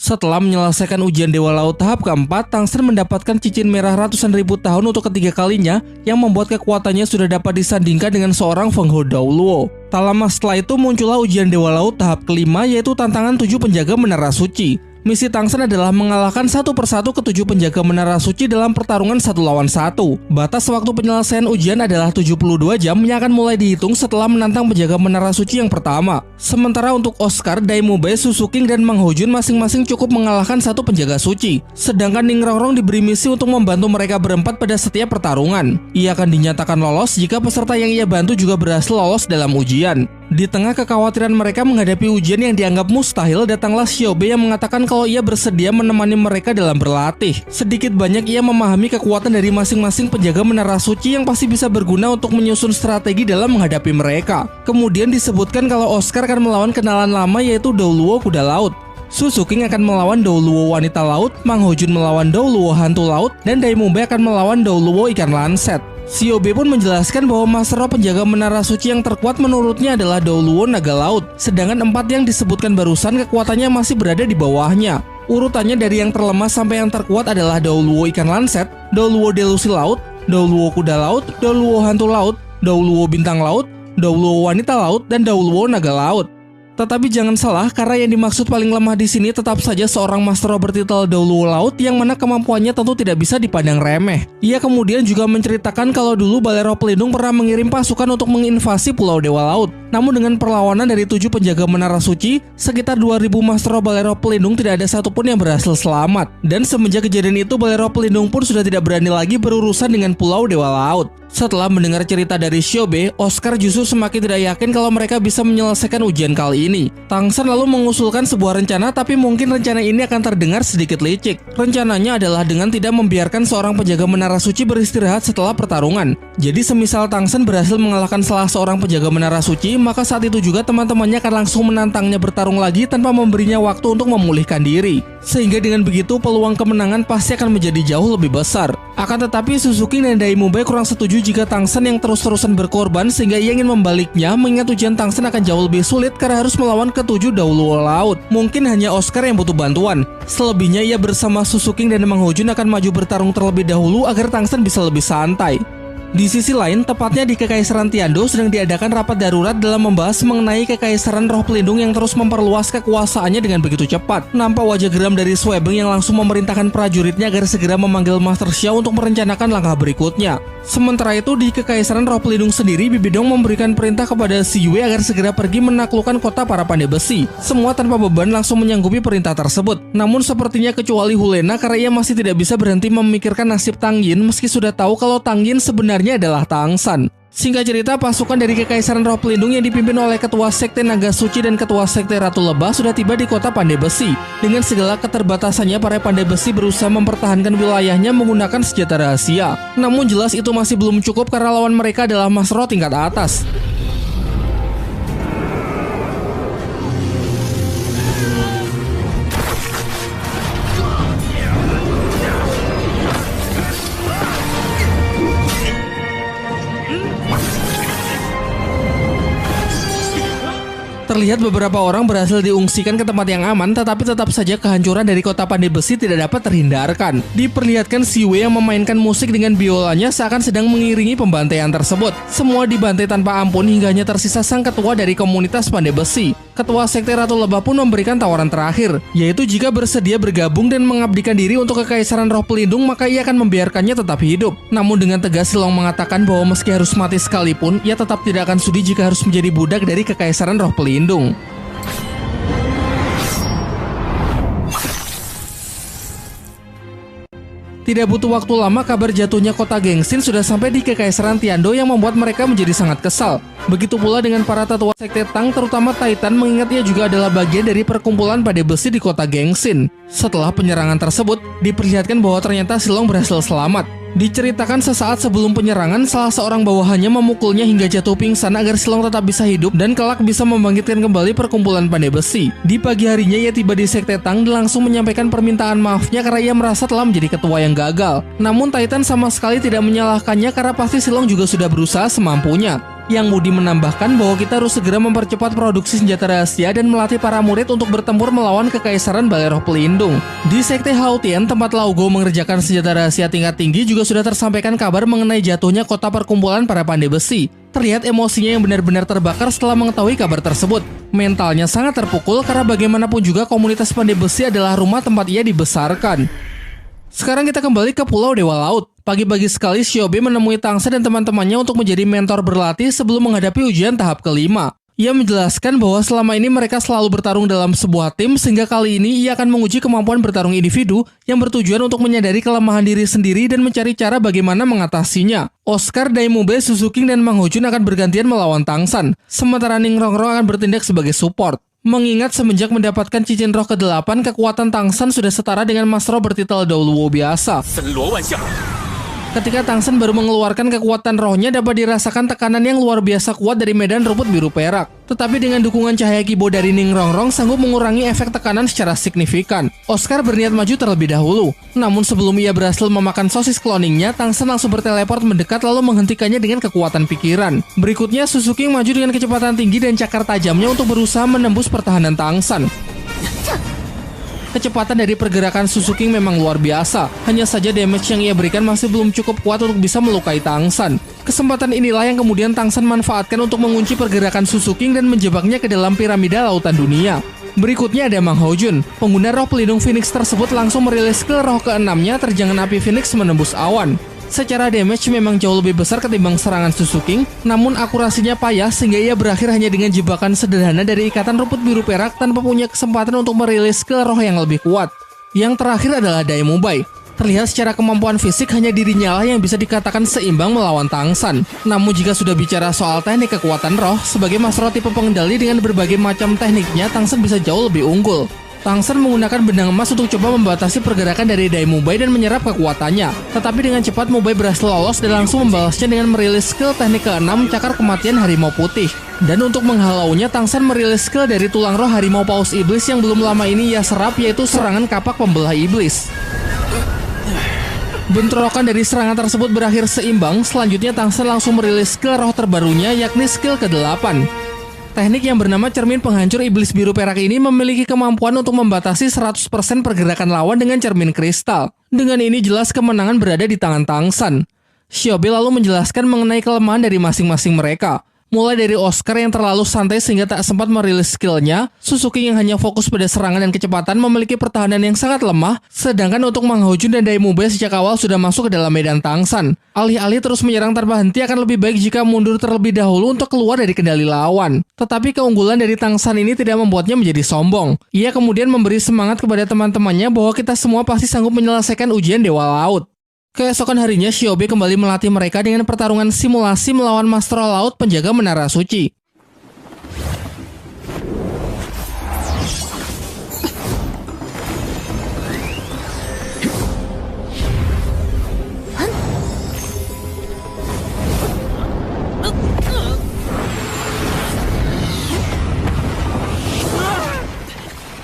Setelah menyelesaikan ujian Dewa Laut tahap keempat, Tangsen mendapatkan cincin merah ratusan ribu tahun untuk ketiga kalinya yang membuat kekuatannya sudah dapat disandingkan dengan seorang Feng Hou Daoluo. Tak lama setelah itu muncullah ujian Dewa Laut tahap kelima, yaitu tantangan 7 penjaga menara suci. Misi Tangsen adalah mengalahkan satu persatu ketujuh penjaga menara suci dalam pertarungan 1 lawan 1. Batas waktu penyelesaian ujian adalah 72 jam yang akan mulai dihitung setelah menantang penjaga menara suci yang pertama. Sementara untuk Oscar, Daimube, Susuking, dan Mang Hojun masing-masing cukup mengalahkan satu penjaga suci. Sedangkan Ning Rongrong diberi misi untuk membantu mereka berempat pada setiap pertarungan. Ia akan dinyatakan lolos jika peserta yang ia bantu juga berhasil lolos dalam ujian. Di tengah kekhawatiran mereka menghadapi ujian yang dianggap mustahil, datanglah Xiaobe yang mengatakan kalau ia bersedia menemani mereka dalam berlatih. Sedikit banyak ia memahami kekuatan dari masing-masing penjaga menara suci yang pasti bisa berguna untuk menyusun strategi dalam menghadapi mereka. Kemudian disebutkan kalau Oscar akan melawan kenalan lama, yaitu Daoluo Kuda Laut. Susuking akan melawan Daoluo Wanita Laut, Mang Hojun melawan Daoluo Hantu Laut, dan Daimube akan melawan Daoluo Ikan Lanset. Xiaobe pun menjelaskan bahwa Master Roh penjaga menara suci yang terkuat menurutnya adalah Daoluo Naga Laut, sedangkan 4 yang disebutkan barusan kekuatannya masih berada di bawahnya. Urutannya dari yang terlemah sampai yang terkuat adalah Daoluo Ikan Lanset, Daoluo Delusi Laut, Daoluo Kuda Laut, Daoluo Hantu Laut, Daoluo Bintang Laut, Daoluo Wanita Laut, dan Daoluo Naga Laut. Tetapi jangan salah, karena yang dimaksud paling lemah di sini tetap saja seorang Master Roh bertitel Daoluo Laut yang mana kemampuannya tentu tidak bisa dipandang remeh. Ia kemudian juga menceritakan kalau dulu Balai Roh Pelindung pernah mengirim pasukan untuk menginvasi Pulau Dewa Laut. Namun dengan perlawanan dari 7 penjaga menara suci, sekitar 2000 Master Roh Balai Roh Pelindung tidak ada satupun yang berhasil selamat. Dan semenjak kejadian itu, Balai Roh Pelindung pun sudah tidak berani lagi berurusan dengan Pulau Dewa Laut. Setelah mendengar cerita dari Xiaobe, Oscar justru semakin tidak yakin kalau mereka bisa menyelesaikan ujian kali ini. Tangsen lalu mengusulkan sebuah rencana, tapi mungkin rencana ini akan terdengar sedikit licik. Rencananya adalah dengan tidak membiarkan seorang penjaga menara suci beristirahat setelah pertarungan. Jadi semisal Tangsen berhasil mengalahkan salah seorang penjaga menara suci, maka saat itu juga teman-temannya akan langsung menantangnya bertarung lagi tanpa memberinya waktu untuk memulihkan diri. Sehingga dengan begitu peluang kemenangan pasti akan menjadi jauh lebih besar. Akan tetapi Suzuki dan Daimube kurang setuju jika Tangsen yang terus-terusan berkorban, sehingga ia ingin membaliknya, mengingat ujian Tangsen akan jauh lebih sulit karena harus melawan ketujuh Daoluo Laut. Mungkin hanya Oscar yang butuh bantuan. Selebihnya ia bersama Suzuki dan Mang Hojun akan maju bertarung terlebih dahulu agar Tangsen bisa lebih santai. Di sisi lain, tepatnya di Kekaisaran Tiando sedang diadakan rapat darurat dalam membahas mengenai Kekaisaran Roh Pelindung yang terus memperluas kekuasaannya dengan begitu cepat. Nampak wajah geram dari Swebeng yang langsung memerintahkan prajuritnya agar segera memanggil Master Xiao untuk merencanakan langkah berikutnya. Sementara itu, di Kekaisaran Roh Pelindung sendiri, Bibidong memberikan perintah kepada Si Yue agar segera pergi menaklukkan kota para pandai besi. Semua tanpa beban langsung menyanggupi perintah tersebut. Namun sepertinya kecuali Hulena, karena ia masih tidak bisa berhenti memikirkan nasib Tang Yin meski sudah tahu kalau Tang Yin sebenarnya adalah Tangsan. Singkat cerita, pasukan dari Kekaisaran Roh Pelindung yang dipimpin oleh Ketua Sekte Naga Suci dan Ketua Sekte Ratu Lebah sudah tiba di kota Pandai Besi. Dengan segala keterbatasannya, para Pandai Besi berusaha mempertahankan wilayahnya menggunakan senjata rahasia. Namun jelas itu masih belum cukup karena lawan mereka adalah Master Roh tingkat atas. Terlihat beberapa orang berhasil diungsikan ke tempat yang aman, tetapi tetap saja kehancuran dari kota Pandai Besi tidak dapat terhindarkan. Diperlihatkan Si Wei yang memainkan musik dengan biolanya seakan sedang mengiringi pembantaian tersebut. Semua dibantai tanpa ampun hingga hanya tersisa sang ketua dari komunitas Pandai Besi. Ketua Sekte Ratu Lebah pun memberikan tawaran terakhir, yaitu jika bersedia bergabung dan mengabdikan diri untuk Kekaisaran Roh Pelindung, maka ia akan membiarkannya tetap hidup. Namun dengan tegas Silong mengatakan bahwa meski harus mati sekalipun, ia tetap tidak akan sudi jika harus menjadi budak dari Kekaisaran Roh Pelindung. Tidak butuh waktu lama, kabar jatuhnya kota Gengsin sudah sampai di Kekaisaran Tiando yang membuat mereka menjadi sangat kesal. Begitu pula dengan para tetua Sekte Tang, terutama Titan, mengingat ia juga adalah bagian dari perkumpulan Pandai Besi di kota Gengsin. Setelah penyerangan tersebut, diperlihatkan bahwa ternyata Silong berhasil selamat. Diceritakan sesaat sebelum penyerangan, salah seorang bawahannya memukulnya hingga jatuh pingsan agar Silong tetap bisa hidup dan kelak bisa membangkitkan kembali perkumpulan Pandai Besi. Di pagi harinya ia tiba di Sekte Tang dan langsung menyampaikan permintaan maafnya karena ia merasa telah menjadi ketua yang gagal. Namun Titan sama sekali tidak menyalahkannya karena pasti Silong juga sudah berusaha semampunya. Yang Moody menambahkan bahwa kita harus segera mempercepat produksi senjata rahasia dan melatih para murid untuk bertempur melawan Kekaisaran Balai Roh Pelindung. Di Sekte Hautian, tempat Lao Go mengerjakan senjata rahasia tingkat tinggi, juga sudah tersampaikan kabar mengenai jatuhnya kota perkumpulan para pandai besi. Terlihat emosinya yang benar-benar terbakar setelah mengetahui kabar tersebut. Mentalnya sangat terpukul karena bagaimanapun juga komunitas pandai besi adalah rumah tempat ia dibesarkan. Sekarang kita kembali ke Pulau Dewa Laut. Pagi-pagi sekali Shiobe menemui Tangsa dan teman-temannya untuk menjadi mentor berlatih sebelum menghadapi ujian tahap kelima. Ia menjelaskan bahwa selama ini mereka selalu bertarung dalam sebuah tim, sehingga kali ini ia akan menguji kemampuan bertarung individu yang bertujuan untuk menyadari kelemahan diri sendiri dan mencari cara bagaimana mengatasinya. Oscar, Daimube, Suzuki, dan Mang Hojun akan bergantian melawan Tangsan, sementara Ning Rongrong akan bertindak sebagai support. Mengingat semenjak mendapatkan cincin roh ke-8, kekuatan Tangsan sudah setara dengan Mas Roh bertitel Douluo biasa. Ketika Tangsan baru mengeluarkan kekuatan rohnya, dapat dirasakan tekanan yang luar biasa kuat dari medan rumput biru perak. Tetapi dengan dukungan cahaya kibo dari Ning Rongrong sanggup mengurangi efek tekanan secara signifikan. Oscar berniat maju terlebih dahulu. Namun sebelum ia berhasil memakan sosis cloningnya, Tangsan langsung berteleport mendekat lalu menghentikannya dengan kekuatan pikiran. Berikutnya, Suzuki maju dengan kecepatan tinggi dan cakar tajamnya untuk berusaha menembus pertahanan Tangsan. Kecepatan dari pergerakan Suzuki memang luar biasa. Hanya saja damage yang ia berikan masih belum cukup kuat untuk bisa melukai Tangsan. Kesempatan inilah yang kemudian Tangsan manfaatkan untuk mengunci pergerakan Suzuki dan menjebaknya ke dalam piramida lautan dunia. Berikutnya ada Mang Hojun. Pengguna roh pelindung Phoenix tersebut langsung merilis skill roh ke-6-nya, terjangan api Phoenix menembus awan. Secara damage memang jauh lebih besar ketimbang serangan Suzuki, namun akurasinya payah sehingga ia berakhir hanya dengan jebakan sederhana dari ikatan rumput biru perak tanpa punya kesempatan untuk merilis skill roh yang lebih kuat. Yang terakhir adalah Daimube. Terlihat secara kemampuan fisik hanya dirinya lah yang bisa dikatakan seimbang melawan Tangsan. Namun jika sudah bicara soal teknik kekuatan roh, sebagai Mas Roh tipe pengendali dengan berbagai macam tekniknya, Tangsan bisa jauh lebih unggul. Tangsan menggunakan benang emas untuk coba membatasi pergerakan dari Daimube dan menyerap kekuatannya. Tetapi dengan cepat Mube berhasil lolos dan langsung membalasnya dengan merilis skill teknik ke-6 cakar kematian harimau putih. Dan untuk menghalaunya, Tangsan merilis skill dari tulang roh harimau paus iblis yang belum lama ini ia serap, yaitu serangan kapak pembelah iblis. Bentrokan dari serangan tersebut berakhir seimbang. Selanjutnya Tangsan langsung merilis skill roh terbarunya, yakni skill ke-8. Teknik yang bernama cermin penghancur iblis biru perak ini memiliki kemampuan untuk membatasi 100% pergerakan lawan dengan cermin kristal. Dengan ini jelas kemenangan berada di tangan Tangsan. Shiobe lalu menjelaskan mengenai kelemahan dari masing-masing mereka. Mulai dari Oscar yang terlalu santai sehingga tak sempat merilis skillnya, Suzuki yang hanya fokus pada serangan dan kecepatan memiliki pertahanan yang sangat lemah, sedangkan untuk Mang Hojun dan Daimube sejak awal sudah masuk ke dalam medan Tangsan. Alih-alih terus menyerang tanpa henti, akan lebih baik jika mundur terlebih dahulu untuk keluar dari kendali lawan. Tetapi keunggulan dari Tangsan ini tidak membuatnya menjadi sombong. Ia kemudian memberi semangat kepada teman-temannya bahwa kita semua pasti sanggup menyelesaikan ujian Dewa Laut. Keesokan harinya, Shiobe kembali melatih mereka dengan pertarungan simulasi melawan Master Laut penjaga Menara Suci.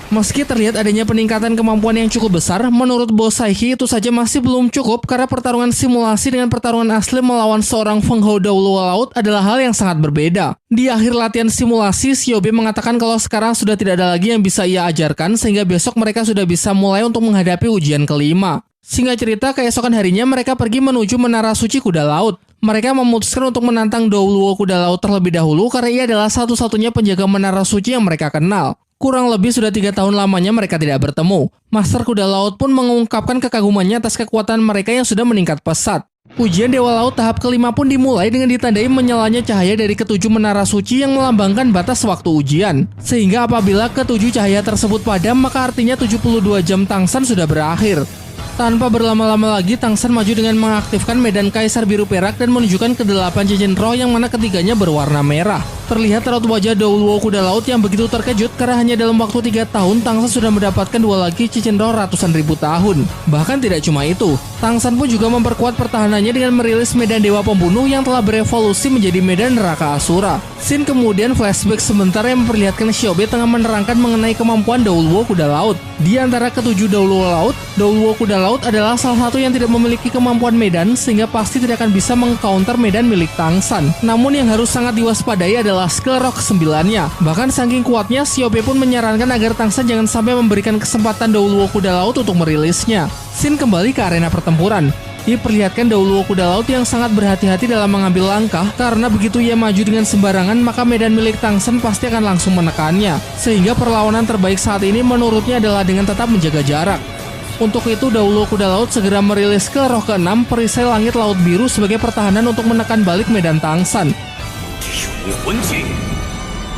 Meski terlihat adanya peningkatan kemampuan yang cukup besar, menurut Bos Saihi itu saja masih belum cukup karena pertarungan simulasi dengan pertarungan asli melawan seorang Feng Hou Douluo Laut adalah hal yang sangat berbeda. Di akhir latihan simulasi, Shiobe mengatakan kalau sekarang sudah tidak ada lagi yang bisa ia ajarkan sehingga besok mereka sudah bisa mulai untuk menghadapi ujian kelima. Singkat cerita, keesokan harinya mereka pergi menuju Menara Suci Kuda Laut. Mereka memutuskan untuk menantang Douluo Kuda Laut terlebih dahulu karena ia adalah satu-satunya penjaga Menara Suci yang mereka kenal. Kurang lebih sudah 3 tahun lamanya mereka tidak bertemu. Master Kuda Laut pun mengungkapkan kekagumannya atas kekuatan mereka yang sudah meningkat pesat. Ujian Dewa Laut tahap kelima pun dimulai dengan ditandai menyalanya cahaya dari ke-7 Menara Suci yang melambangkan batas waktu ujian. Sehingga apabila ke-7 cahaya tersebut padam, maka artinya 72 jam Tangsan sudah berakhir. Tanpa berlama-lama lagi, Tangsan maju dengan mengaktifkan medan Kaisar Biru Perak dan menunjukkan ke-8 cincin roh yang mana ketiganya berwarna merah. Terlihat raut wajah Douluo Kuda Laut yang begitu terkejut karena hanya dalam waktu 3 tahun Tangsan sudah mendapatkan 2 lagi cincin roh ratusan ribu tahun. Bahkan tidak cuma itu, Tangsan pun juga memperkuat pertahanannya dengan merilis medan Dewa Pembunuh yang telah berevolusi menjadi medan neraka Asura. Scene kemudian flashback sebentar yang memperlihatkan Xiaobe tengah menerangkan mengenai kemampuan Douluo Kuda Laut. Di antara ketujuh Douluo Laut, Douluo Kuda Laut adalah salah satu yang tidak memiliki kemampuan medan sehingga pasti tidak akan bisa meng-counter medan milik Tangsan. Namun yang harus sangat diwaspadai adalah skill roh ke-9-nya. Bahkan saking kuatnya, Xiaobe pun menyarankan agar Tangsan jangan sampai memberikan kesempatan Douluo Kuda Laut untuk merilisnya. Scene kembali ke arena pertempuran. Diperlihatkan Douluo Kuda Laut yang sangat berhati-hati dalam mengambil langkah karena begitu ia maju dengan sembarangan maka medan milik Tangsan pasti akan langsung menekannya. Sehingga perlawanan terbaik saat ini menurutnya adalah dengan tetap menjaga jarak. Untuk itu Douluo Kuda Laut segera merilis ke roh ke-6 perisai langit laut biru sebagai pertahanan untuk menekan balik medan Tangsan.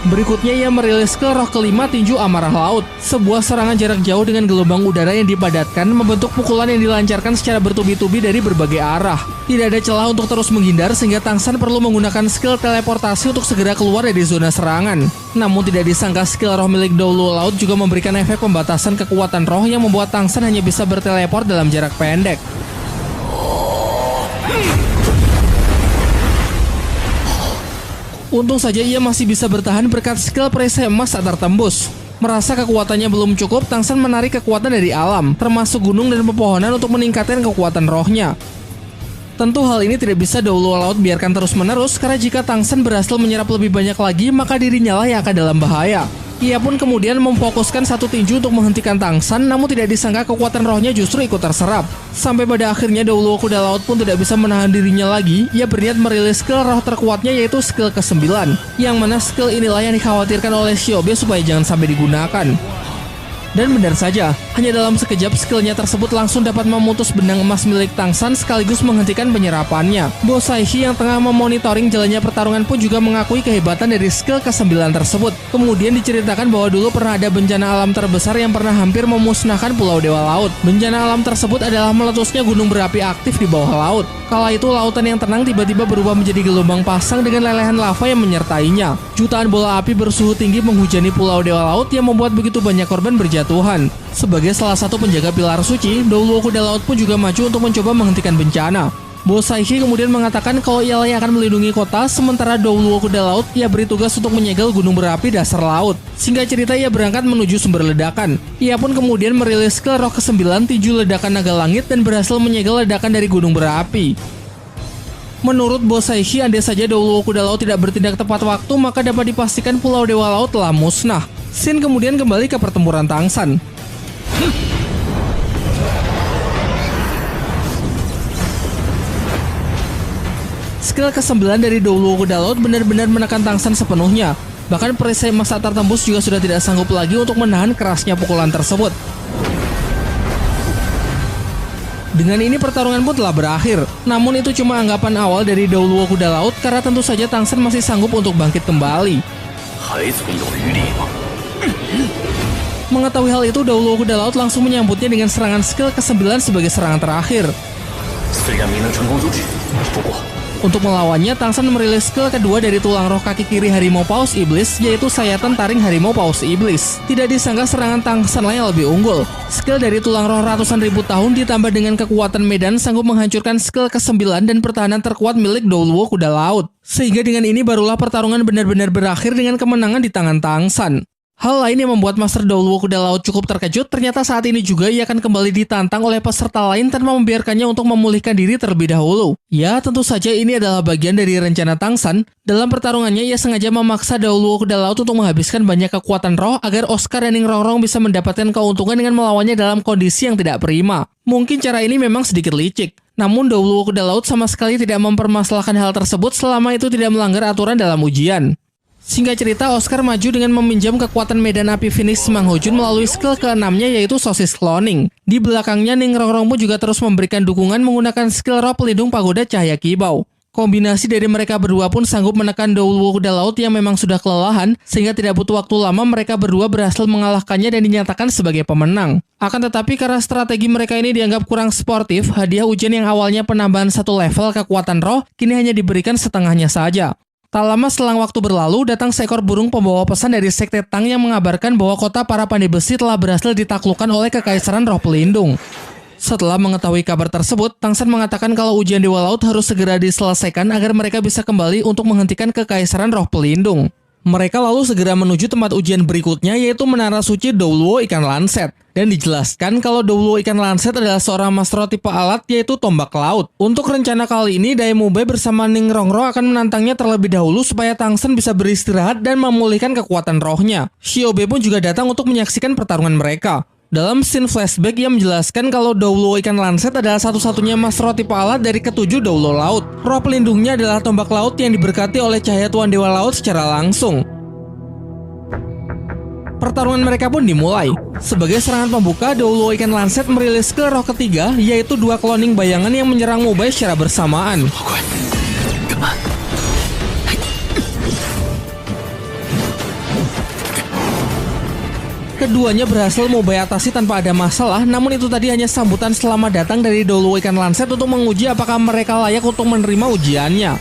Berikutnya ia merilis ke roh ke-5 tinju amarah laut, sebuah serangan jarak jauh dengan gelombang udara yang dipadatkan membentuk pukulan yang dilancarkan secara bertubi-tubi dari berbagai arah. Tidak ada celah untuk terus menghindar sehingga Tangsan perlu menggunakan skill teleportasi untuk segera keluar dari zona serangan. Namun tidak disangka skill roh milik Douluo Laut juga memberikan efek pembatasan kekuatan roh yang membuat Tangsan hanya bisa berteleport dalam jarak pendek. Untung saja ia masih bisa bertahan berkat skill perisai emas tak tertembus. Merasa kekuatannya belum cukup, Tangsan menarik kekuatan dari alam, termasuk gunung dan pepohonan untuk meningkatkan kekuatan rohnya. Tentu hal ini tidak bisa Douluo Laut biarkan terus-menerus karena jika Tangsan berhasil menyerap lebih banyak lagi, maka dirinya lah yang akan dalam bahaya. Ia pun kemudian memfokuskan satu tinju untuk menghentikan Tangsan, namun tidak disangka kekuatan rohnya justru ikut terserap. Sampai pada akhirnya Douluo Kuda Laut pun tidak bisa menahan dirinya lagi, ia berniat merilis skill roh terkuatnya yaitu skill ke-9. Yang mana skill inilah yang dikhawatirkan oleh Xiaobe supaya jangan sampai digunakan. Dan benar saja, hanya dalam sekejap skillnya tersebut langsung dapat memutus benang emas milik Tangsan sekaligus menghentikan penyerapannya. Bos Saihi yang tengah memonitoring jalannya pertarungan pun juga mengakui kehebatan dari skill ke-9 tersebut. Kemudian diceritakan bahwa dulu pernah ada bencana alam terbesar yang pernah hampir memusnahkan Pulau Dewa Laut. Bencana alam tersebut adalah meletusnya gunung berapi aktif di bawah laut. Kala itu lautan yang tenang tiba-tiba berubah menjadi gelombang pasang dengan lelehan lava yang menyertainya. Jutaan bola api bersuhu tinggi menghujani Pulau Dewa Laut yang membuat begitu banyak korban berjatuhan. Sebagai salah satu penjaga pilar suci, Douluo Kuda Laut pun juga maju untuk mencoba menghentikan bencana. Bos Saihi kemudian mengatakan kalau ia yang akan melindungi kota, sementara Douluo Kuda Laut ia beri tugas untuk menyegel gunung berapi dasar laut. Singkat cerita ia berangkat menuju sumber ledakan. Ia pun kemudian merilis ke roh ke-9 tinju ledakan naga langit dan berhasil menyegel ledakan dari gunung berapi. Menurut Bos Saihi, andai saja Douluo Kuda Laut tidak bertindak tepat waktu, maka dapat dipastikan Pulau Dewa Laut telah musnah. Scene kemudian kembali ke pertempuran Tangsan. Skill ke-9 dari Douluo Kuda Laut benar-benar menekan Tangsan sepenuhnya. Bahkan perisai emas tak tertembus juga sudah tidak sanggup lagi untuk menahan kerasnya pukulan tersebut. Dengan ini pertarungan pun telah berakhir. Namun itu cuma anggapan awal dari Douluo Kuda Laut karena tentu saja Tangsan masih sanggup untuk bangkit kembali. Mengetahui hal itu, Douluo Kuda Laut langsung menyambutnya dengan serangan skill ke-9 sebagai serangan terakhir. Untuk melawannya, Tangsan merilis skill kedua dari tulang roh kaki kiri Harimau Paus Iblis, yaitu sayatan taring Harimau Paus Iblis. Tidak disangka serangan Tangsan yang lebih unggul. Skill dari tulang roh ratusan ribu tahun ditambah dengan kekuatan medan sanggup menghancurkan skill ke-9 dan pertahanan terkuat milik Douluo Kuda Laut. Sehingga dengan ini barulah pertarungan benar-benar berakhir dengan kemenangan di tangan Tangsan. Hal lain yang membuat Master Douluo Kuda Laut cukup terkejut, ternyata saat ini juga ia akan kembali ditantang oleh peserta lain tanpa membiarkannya untuk memulihkan diri terlebih dahulu. Ya, tentu saja ini adalah bagian dari rencana Tangsan. Dalam pertarungannya, ia sengaja memaksa Douluo Kuda Laut untuk menghabiskan banyak kekuatan roh agar Oscar dan Ning Rongrong bisa mendapatkan keuntungan dengan melawannya dalam kondisi yang tidak prima. Mungkin cara ini memang sedikit licik. Namun Douluo Kuda Laut sama sekali tidak mempermasalahkan hal tersebut selama itu tidak melanggar aturan dalam ujian. Singkat cerita, Oscar maju dengan meminjam kekuatan medan api finish Mang Ho Jun melalui skill ke-6-nya yaitu sosis cloning. Di belakangnya, Ning Rongrong pun juga terus memberikan dukungan menggunakan skill roh pelindung pagoda cahaya kibau. Kombinasi dari mereka berdua pun sanggup menekan Douluo Kuda Laut yang memang sudah kelelahan, sehingga tidak butuh waktu lama mereka berdua berhasil mengalahkannya dan dinyatakan sebagai pemenang. Akan tetapi karena strategi mereka ini dianggap kurang sportif, hadiah ujian yang awalnya penambahan 1 level kekuatan roh, kini hanya diberikan setengahnya saja. Tak lama selang waktu berlalu, datang seekor burung pembawa pesan dari Sekte Tang yang mengabarkan bahwa kota para pandai besi telah berhasil ditaklukkan oleh Kekaisaran Roh Pelindung. Setelah mengetahui kabar tersebut, Tang San mengatakan kalau ujian Dewa Laut harus segera diselesaikan agar mereka bisa kembali untuk menghentikan kekaisaran roh pelindung. Mereka lalu segera menuju tempat ujian berikutnya, yaitu Menara Suci Doulo Ikan Lanset. Dan dijelaskan kalau Doulo Ikan Lanset adalah seorang master tipe alat, yaitu tombak laut. Untuk rencana kali ini, Daemube bersama Ning Rongrong akan menantangnya terlebih dahulu supaya Tang San bisa beristirahat dan memulihkan kekuatan rohnya. Shiobe pun juga datang untuk menyaksikan pertarungan mereka. Dalam scene flashback, ia menjelaskan kalau Doulo Ikan Lanset adalah satu-satunya master tipe alat dari ketujuh Doulo Laut. Roh pelindungnya adalah tombak laut yang diberkati oleh cahaya Tuan Dewa Laut secara langsung. Pertarungan mereka pun dimulai. Sebagai serangan pembuka, Doulo Ikan Lanset merilis skill roh ketiga, yaitu 2 cloning bayangan yang menyerang Mobile secara bersamaan. Keduanya berhasil Mobile atasi tanpa ada masalah, namun itu tadi hanya sambutan selamat datang dari Doulo Ikan Lanset untuk menguji apakah mereka layak untuk menerima ujiannya.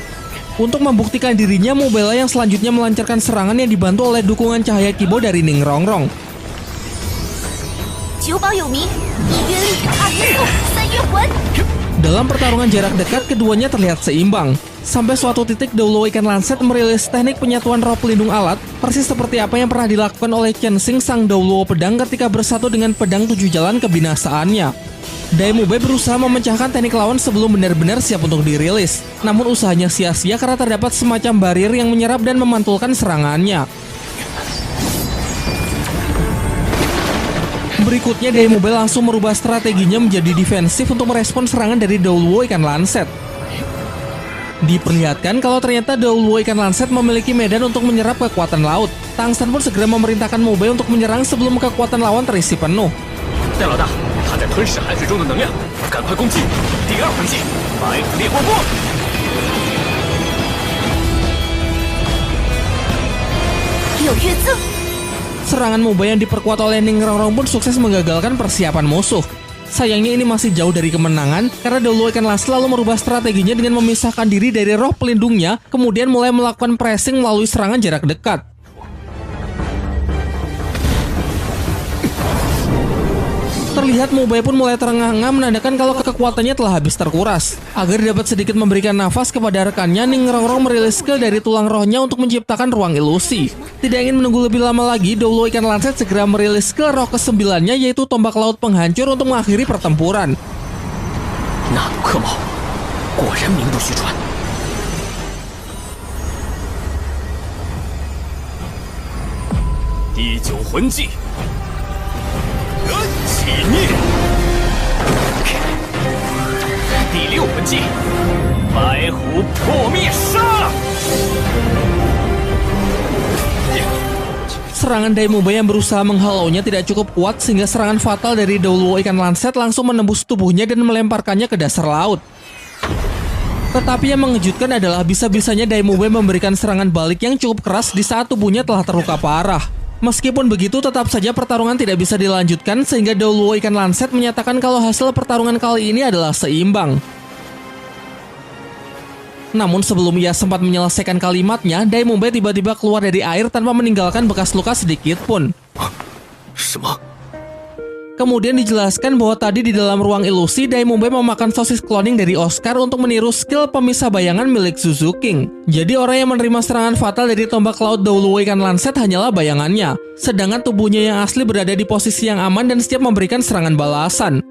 Untuk membuktikan dirinya, Mobile yang selanjutnya melancarkan serangan yang dibantu oleh dukungan cahaya Kibo dari Ning Rongrong. Dalam pertarungan jarak dekat, keduanya terlihat seimbang. Sampai suatu titik, Doulo Ikan Lanset merilis teknik penyatuan roh pelindung alat, persis seperti apa yang pernah dilakukan oleh Chen Xing sang Doulo pedang ketika bersatu dengan pedang 7 jalan kebinasaannya. Daemube berusaha memecahkan teknik lawan sebelum benar-benar siap untuk dirilis. Namun usahanya sia-sia karena terdapat semacam barir yang menyerap dan memantulkan serangannya. Berikutnya, Daemube langsung merubah strateginya menjadi defensif untuk merespon serangan dari Doulo Ikan Lanset. Diperlihatkan kalau ternyata Doulo Ikan Lanset memiliki medan untuk menyerap kekuatan laut. Tang San pun segera memerintahkan Mobile untuk menyerang sebelum kekuatan lawan terisi penuh. Serangan Mobile yang diperkuat oleh Ning Rongrong pun sukses menggagalkan persiapan musuh. Sayangnya ini masih jauh dari kemenangan karena Doulo Ikan Lanset selalu merubah strateginya dengan memisahkan diri dari roh pelindungnya, kemudian mulai melakukan pressing melalui serangan jarak dekat. Terlihat Mobile pun mulai terengah-engah menandakan kalau kekuatannya telah habis terkuras. Agar dapat sedikit memberikan nafas kepada rekannya, Ning Rongrong merilis skill dari tulang rohnya untuk menciptakan ruang ilusi. Tidak ingin menunggu lebih lama lagi, Doulo Ikan Lanset segera merilis skill roh ke-9-nya, yaitu tombak laut penghancur untuk mengakhiri pertempuran. Serangan Daemube yang berusaha menghalaunya tidak cukup kuat sehingga serangan fatal dari Doulo Ikan Lanset langsung menembus tubuhnya dan melemparkannya ke dasar laut. Tetapi yang mengejutkan adalah bisa-bisanya Daemube memberikan serangan balik yang cukup keras di saat tubuhnya telah terluka parah. Meskipun begitu, tetap saja pertarungan tidak bisa dilanjutkan sehingga Doulo Ikan Lanset menyatakan kalau hasil pertarungan kali ini adalah seimbang. Namun sebelum ia sempat menyelesaikan kalimatnya, Daemube tiba-tiba keluar dari air tanpa meninggalkan bekas luka sedikit pun. Kemudian dijelaskan bahwa tadi di dalam ruang ilusi, Daemube memakan sosis cloning dari Oscar untuk meniru skill pemisah bayangan milik Suzuki. Jadi orang yang menerima serangan fatal dari tombak laut Doulo Ikan Lanset hanyalah bayangannya, sedangkan tubuhnya yang asli berada di posisi yang aman dan siap memberikan serangan balasan.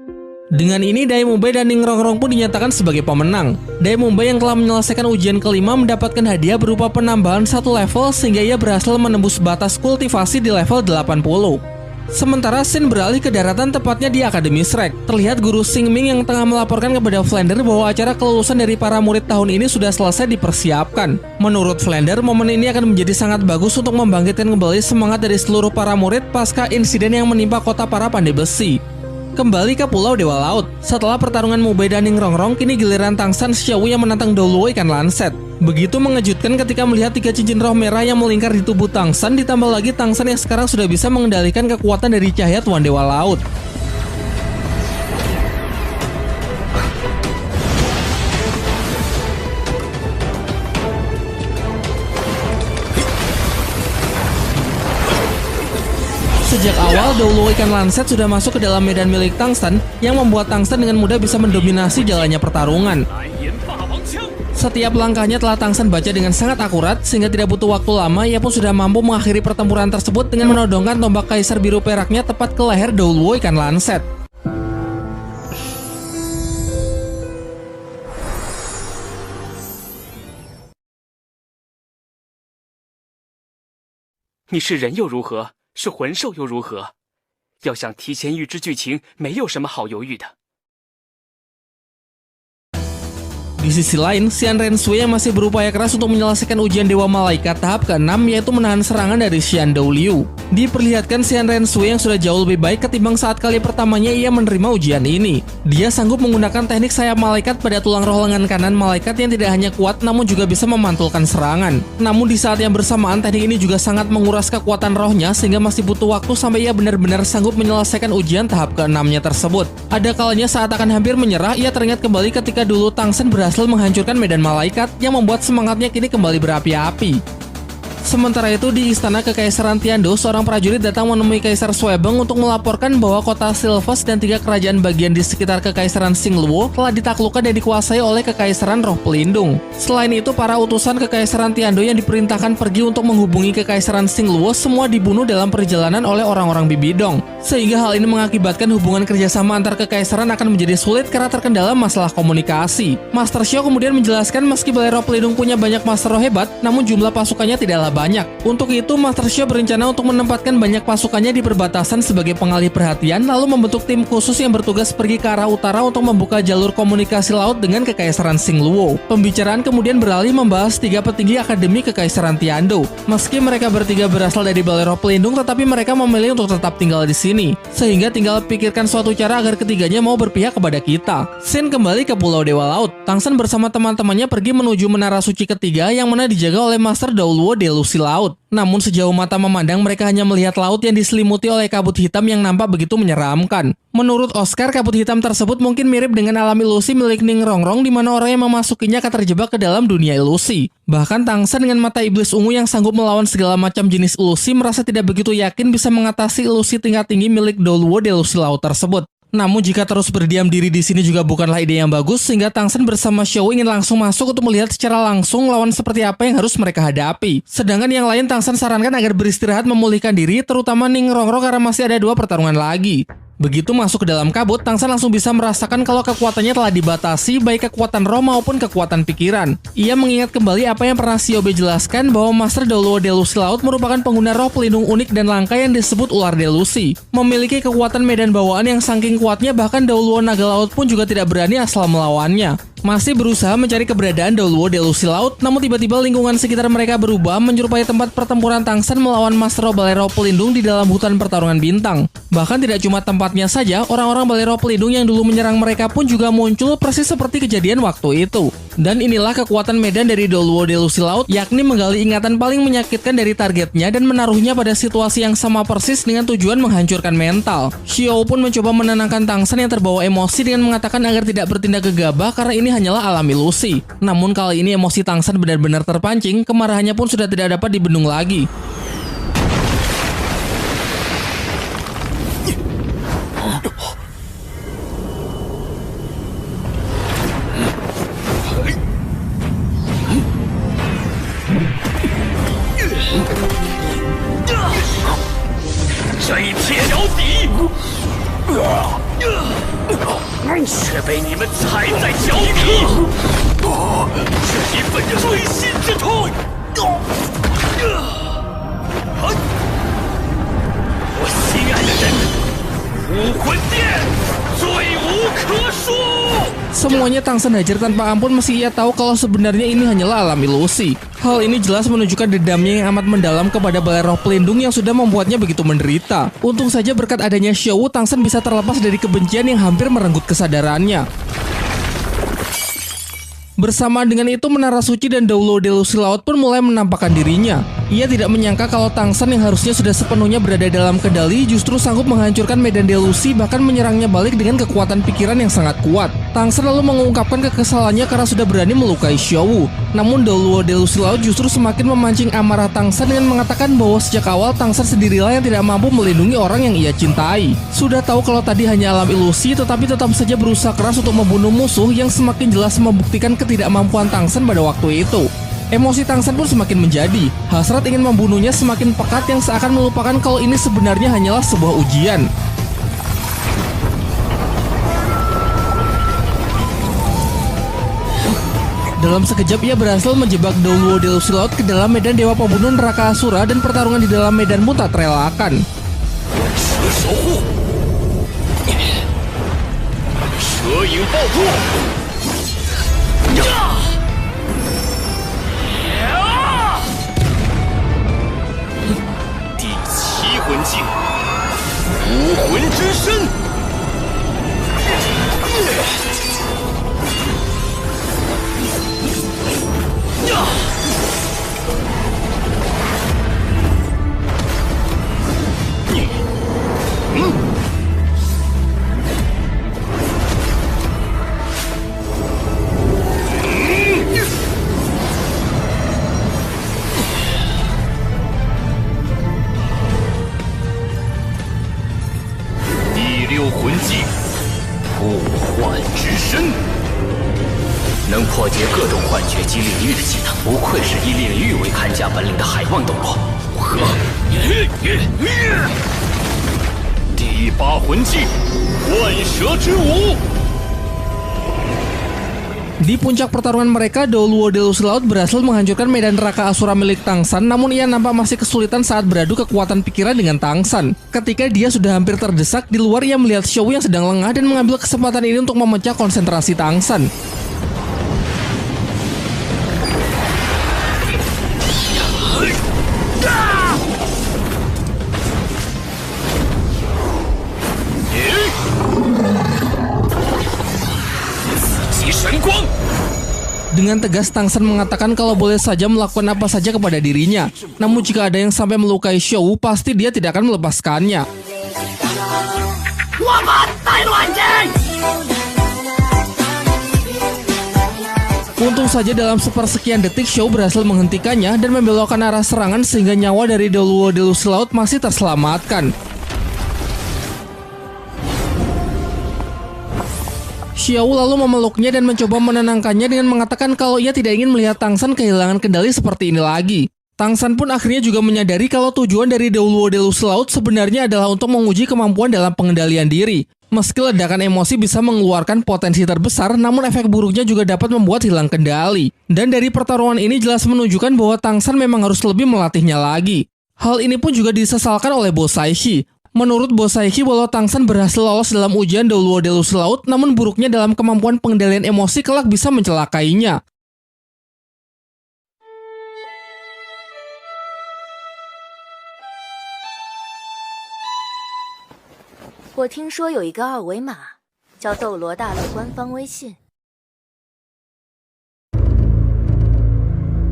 Dengan ini, Daemube dan Ning Rongrong pun dinyatakan sebagai pemenang. Daemube yang telah menyelesaikan ujian kelima mendapatkan hadiah berupa penambahan 1 level sehingga ia berhasil menembus batas kultivasi di level 80. Sementara scene beralih ke daratan, tepatnya di Akademi Shrek. Terlihat guru Xingming yang tengah melaporkan kepada Flander bahwa acara kelulusan dari para murid tahun ini sudah selesai dipersiapkan. Menurut Flander, momen ini akan menjadi sangat bagus untuk membangkitkan kembali semangat dari seluruh para murid pasca insiden yang menimpa kota para pandai besi. Kembali ke Pulau Dewa Laut. Setelah pertarungan Mobile dan Ning Rongrong, kini giliran Tang San Xiaowu yang menantang Doulo Ikan Lanset. Begitu mengejutkan ketika melihat 3 cincin roh merah yang melingkar di tubuh Tang San, ditambah lagi Tang San yang sekarang sudah bisa mengendalikan kekuatan dari cahaya Tuan Dewa Laut. Sejak awal, Douluo ikan lanset sudah masuk ke dalam medan milik Tang San yang membuat Tang San dengan mudah bisa mendominasi jalannya pertarungan. Setiap langkahnya telah Tang San baca dengan sangat akurat, sehingga tidak butuh waktu lama, ia pun sudah mampu mengakhiri pertempuran tersebut dengan menodongkan tombak kaisar biru peraknya tepat ke leher Douluo ikan lanset. 你是人又如何？是魂兽又如何？要想提前预知剧情，没有什么好犹豫的。 Di sisi lain, Xian Rensui yang masih berupaya keras untuk menyelesaikan ujian Dewa Malaikat tahap ke-6, yaitu menahan serangan dari Xian Douliu. Diperlihatkan Xian Rensui yang sudah jauh lebih baik ketimbang saat kali pertamanya ia menerima ujian ini. Dia sanggup menggunakan teknik sayap malaikat pada tulang roh lengan kanan malaikat yang tidak hanya kuat namun juga bisa memantulkan serangan. Namun di saat yang bersamaan, teknik ini juga sangat menguras kekuatan rohnya sehingga masih butuh waktu sampai ia benar-benar sanggup menyelesaikan ujian tahap ke-6-nya tersebut. Ada kalanya saat akan hampir menyerah, ia teringat kembali ketika dulu Tang San berhasil menghancurkan medan malaikat yang membuat semangatnya kini kembali berapi-api. Sementara itu di istana Kekaisaran Tiando, seorang prajurit datang menemui Kaisar Suebeng untuk melaporkan bahwa kota Silvas dan 3 kerajaan bagian di sekitar Kekaisaran Xingluo telah ditaklukkan dan dikuasai oleh Kekaisaran Roh Pelindung. Selain itu, para utusan Kekaisaran Tiando yang diperintahkan pergi untuk menghubungi Kekaisaran Xingluo semua dibunuh dalam perjalanan oleh orang-orang Bibidong. Sehingga hal ini mengakibatkan hubungan kerjasama antar kekaisaran akan menjadi sulit karena terkendala masalah komunikasi. Master Xiao kemudian menjelaskan meski Balai Roh Pelindung punya banyak master roh hebat, namun jumlah pasukannya tidaklah banyak. Untuk itu, Master Xiao berencana untuk menempatkan banyak pasukannya di perbatasan sebagai pengalih perhatian, lalu membentuk tim khusus yang bertugas pergi ke arah utara untuk membuka jalur komunikasi laut dengan Kekaisaran Xingluo. Pembicaraan kemudian beralih membahas 3 petinggi akademi Kekaisaran Tiando. Meski mereka bertiga berasal dari Balai Roh Pelindung, tetapi mereka memilih untuk tetap tinggal di sini. Sehingga tinggal pikirkan suatu cara agar ketiganya mau berpihak kepada kita. Scene kembali ke Pulau Dewa Laut. Tang San bersama teman-temannya pergi menuju menara suci ketiga yang mana dijaga oleh Master Douluo Delusi Laut. Namun sejauh mata memandang, mereka hanya melihat laut yang diselimuti oleh kabut hitam yang nampak begitu menyeramkan. Menurut Oscar, kabut hitam tersebut mungkin mirip dengan alam ilusi milik Ning Rongrong, di mana orang yang memasukinya akan terjebak ke dalam dunia ilusi. Bahkan Tang San dengan mata iblis ungu yang sanggup melawan segala macam jenis ilusi merasa tidak begitu yakin bisa mengatasi ilusi tingkat tinggi milik Douluo Delusi Laut tersebut. Namun jika terus berdiam diri di sini juga bukanlah ide yang bagus, sehingga Tang San bersama Xiao ingin langsung masuk untuk melihat secara langsung lawan seperti apa yang harus mereka hadapi. Sedangkan yang lain Tang San sarankan agar beristirahat memulihkan diri, terutama Ning Rongrong karena masih ada 2 pertarungan lagi. Begitu masuk ke dalam kabut, Tang San langsung bisa merasakan kalau kekuatannya telah dibatasi, baik kekuatan roh maupun kekuatan pikiran. Ia mengingat kembali apa yang pernah Xiaobe jelaskan bahwa Master Douluo Delusi Laut merupakan pengguna roh pelindung unik dan langka yang disebut ular delusi. Memiliki kekuatan medan bawaan yang saking kuatnya, bahkan Douluo Naga Laut pun juga tidak berani asal melawannya. Masih berusaha mencari keberadaan Douluo Delusi Laut, namun tiba-tiba lingkungan sekitar mereka berubah menyerupai tempat pertempuran Tang San melawan Master Balai Roh Pelindung di dalam hutan pertarungan bintang. Bahkan tidak cuma tempatnya saja, orang-orang Balai Roh Pelindung yang dulu menyerang mereka pun juga muncul persis seperti kejadian waktu itu. Dan inilah kekuatan medan dari Douluo Delusi Laut, yakni menggali ingatan paling menyakitkan dari targetnya dan menaruhnya pada situasi yang sama persis dengan tujuan menghancurkan mental. Xiao pun mencoba menenangkan Tang San yang terbawa emosi dengan mengatakan agar tidak bertindak gegabah karena ini hanyalah alam ilusi. Namun kali ini emosi Tang San benar-benar terpancing, kemarahannya pun sudah tidak dapat dibendung lagi. Semuanya Tang San hajar tanpa ampun meski ia tahu kalau sebenarnya ini hanyalah alam ilusi. Hal ini jelas menunjukkan dendamnya yang amat mendalam kepada Balai Roh Pelindung yang sudah membuatnya begitu menderita. Untung saja berkat adanya Xiao, Tang San bisa terlepas dari kebencian yang hampir merenggut kesadarannya. Bersamaan dengan itu, Menara Suci dan Douluo Delusi Laut pun mulai menampakkan dirinya. Ia tidak menyangka kalau Tang San yang harusnya sudah sepenuhnya berada dalam kendali justru sanggup menghancurkan medan delusi, bahkan menyerangnya balik dengan kekuatan pikiran yang sangat kuat. Tang San lalu mengungkapkan kekesalannya karena sudah berani melukai Xiaowu. Namun Douluo Delusi Laut justru semakin memancing amarah Tang San dengan mengatakan bahwa sejak awal Tang San sendirilah yang tidak mampu melindungi orang yang ia cintai. Sudah tahu kalau tadi hanya alam ilusi, tetapi tetap saja berusaha keras untuk membunuh musuh yang semakin jelas membuktikan ketidakmampuan Tang San pada waktu itu. Emosi Tang San pun semakin menjadi. Hasrat ingin membunuhnya semakin pekat yang seakan melupakan kalau ini sebenarnya hanyalah sebuah ujian. Dalam sekejap ia berhasil menjebak Douluo Delusi Laut ke dalam medan Dewa Pembunuh Neraka Asura dan pertarungan di dalam medan pun tak terelakkan. Di puncak pertarungan mereka, Douluo Delusi Laut berhasil menghancurkan medan neraka Asura milik Tang San, namun ia nampak masih kesulitan saat beradu kekuatan pikiran dengan Tang San. Ketika dia sudah hampir terdesak, di luar ia melihat Xiaowu yang sedang lengah dan mengambil kesempatan ini untuk memecah konsentrasi Tang San. Dengan tegas Tang San mengatakan kalau boleh saja melakukan apa saja kepada dirinya. Namun jika ada yang sampai melukai Xiaowu, pasti dia tidak akan melepaskannya. Untung saja dalam sepersekian detik Xiaowu berhasil menghentikannya dan membelokkan arah serangan sehingga nyawa dari Douluo Delusi Laut masih terselamatkan. Xiaowu lalu memeluknya dan mencoba menenangkannya dengan mengatakan kalau ia tidak ingin melihat Tang San kehilangan kendali seperti ini lagi. Tang San pun akhirnya juga menyadari kalau tujuan dari Douluo Delusi Laut sebenarnya adalah untuk menguji kemampuan dalam pengendalian diri. Meski ledakan emosi bisa mengeluarkan potensi terbesar, namun efek buruknya juga dapat membuat hilang kendali. Dan dari pertarungan ini jelas menunjukkan bahwa Tang San memang harus lebih melatihnya lagi. Hal ini pun juga disesalkan oleh Bo Saishi. Menurut Bo Saishi, walau Tang San berhasil lolos dalam ujian Douluo Delusi Laut, namun buruknya dalam kemampuan pengendalian emosi kelak bisa mencelakainya. 我听说有一个二维码，叫斗罗大陆官方微信。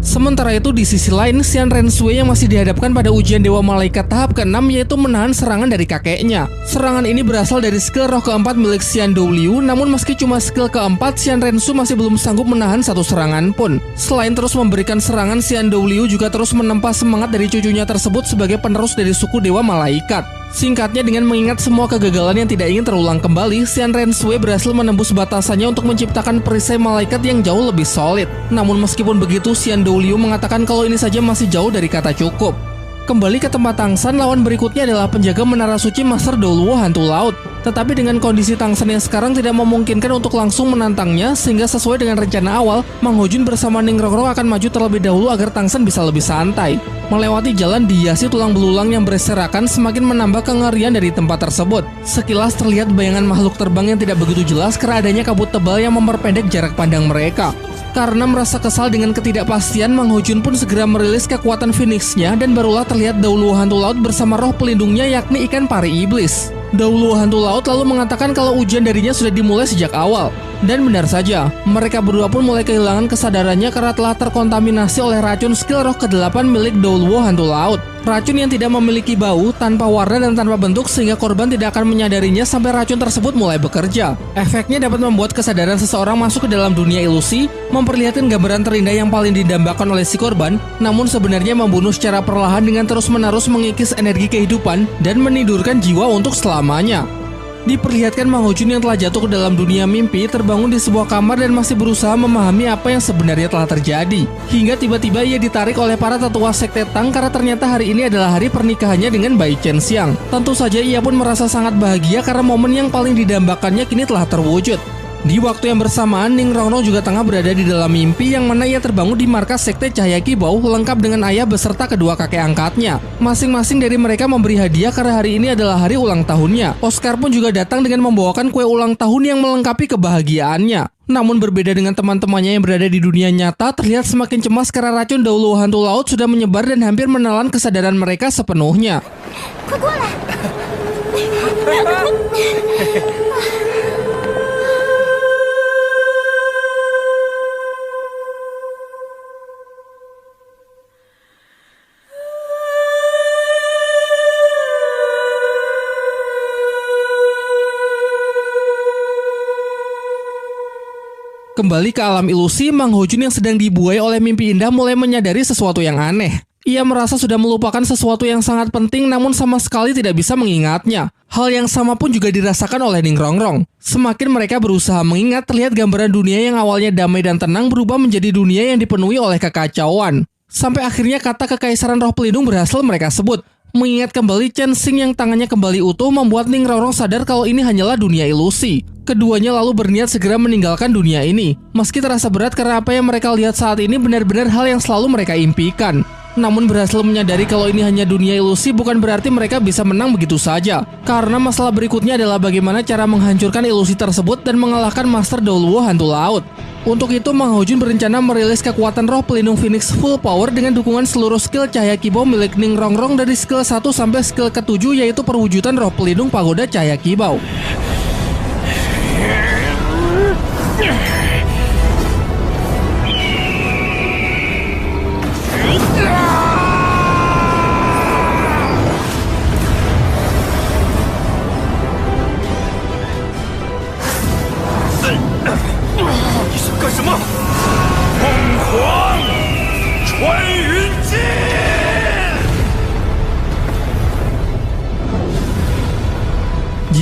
Sementara itu di sisi lain, Xian Renshui yang masih dihadapkan pada ujian Dewa Malaikat tahap ke-6 yaitu menahan serangan dari kakeknya. Serangan ini berasal dari skill roh keempat milik Xian Douliu, namun meski cuma skill keempat, Xian Renshui masih belum sanggup menahan satu serangan pun. Selain terus memberikan serangan, Xian Douliu juga terus menempa semangat dari cucunya tersebut sebagai penerus dari suku Dewa Malaikat. Singkatnya, dengan mengingat semua kegagalan yang tidak ingin terulang kembali, Xian Renshui berhasil menembus batasannya untuk menciptakan perisai malaikat yang jauh lebih solid. Namun meskipun begitu, Xian Douliu mengatakan kalau ini saja masih jauh dari kata cukup. Kembali ke tempat Tang San, lawan berikutnya adalah penjaga Menara Suci Master Douluo Hantu Laut. Tetapi dengan kondisi Tang San yang sekarang tidak memungkinkan untuk langsung menantangnya, sehingga sesuai dengan rencana awal, Mang Hojun bersama Ning Roro akan maju terlebih dahulu agar Tang San bisa lebih santai. Melewati jalan dihiasi tulang belulang yang berserakan semakin menambah kengerian dari tempat tersebut. Sekilas terlihat bayangan makhluk terbang yang tidak begitu jelas karena adanya kabut tebal yang memperpendek jarak pandang mereka. Karena merasa kesal dengan ketidakpastian, Mang Hojun pun segera merilis kekuatan Phoenix-nya dan barulah terlihat Douluo Hantu Laut bersama roh pelindungnya yakni ikan pari iblis. Douluo Hantu Laut lalu mengatakan kalau ujian darinya sudah dimulai sejak awal. Dan benar saja, mereka berdua pun mulai kehilangan kesadarannya karena telah terkontaminasi oleh racun skill roh ke-8 milik Douluo Hantu Laut. Racun yang tidak memiliki bau, tanpa warna dan tanpa bentuk sehingga korban tidak akan menyadarinya sampai racun tersebut mulai bekerja. Efeknya dapat membuat kesadaran seseorang masuk ke dalam dunia ilusi, memperlihatkan gambaran terindah yang paling didambakan oleh si korban, namun sebenarnya membunuh secara perlahan dengan terus-menerus mengikis energi kehidupan dan menidurkan jiwa untuk selamanya. Diperlihatkan Mang Ho Jun yang telah jatuh ke dalam dunia mimpi terbangun di sebuah kamar dan masih berusaha memahami apa yang sebenarnya telah terjadi. Hingga tiba-tiba ia ditarik oleh para tetua sekte Tang karena ternyata hari ini adalah hari pernikahannya dengan Bai Chen Xiang. Tentu saja ia pun merasa sangat bahagia karena momen yang paling didambakannya kini telah terwujud. Di waktu yang bersamaan, Ning Rongrong juga tengah berada di dalam mimpi yang mana ia terbangun di markas sekte Cahaya Kibau lengkap dengan ayah beserta kedua kakek angkatnya. Masing-masing dari mereka memberi hadiah karena hari ini adalah hari ulang tahunnya. Oscar pun juga datang dengan membawakan kue ulang tahun yang melengkapi kebahagiaannya. Namun berbeda dengan teman-temannya yang berada di dunia nyata, terlihat semakin cemas karena racun Dauluo hantu laut sudah menyebar dan hampir menelan kesadaran mereka sepenuhnya. Kembali ke alam ilusi, Mang Ho Jun yang sedang dibuai oleh mimpi indah mulai menyadari sesuatu yang aneh. Ia merasa sudah melupakan sesuatu yang sangat penting namun sama sekali tidak bisa mengingatnya. Hal yang sama pun juga dirasakan oleh Ning Rongrong. Semakin mereka berusaha mengingat, terlihat gambaran dunia yang awalnya damai dan tenang berubah menjadi dunia yang dipenuhi oleh kekacauan. Sampai akhirnya kata Kekaisaran Roh Pelindung berhasil mereka sebut. Mengingat kembali Chen Xing yang tangannya kembali utuh membuat Ning Rongrong sadar kalau ini hanyalah dunia ilusi. Keduanya lalu berniat segera meninggalkan dunia ini. Meski terasa berat karena apa yang mereka lihat saat ini benar-benar hal yang selalu mereka impikan. Namun berhasil menyadari kalau ini hanya dunia ilusi bukan berarti mereka bisa menang begitu saja. Karena masalah berikutnya adalah bagaimana cara menghancurkan ilusi tersebut dan mengalahkan Master Dauluo hantu laut. Untuk itu, Mang Ho Jun berencana merilis kekuatan roh pelindung Phoenix Full Power dengan dukungan seluruh skill Cahaya Kibau milik Ning Rongrong dari skill 1 sampai skill ke-7 yaitu perwujudan roh pelindung Pagoda Cahaya Kibau.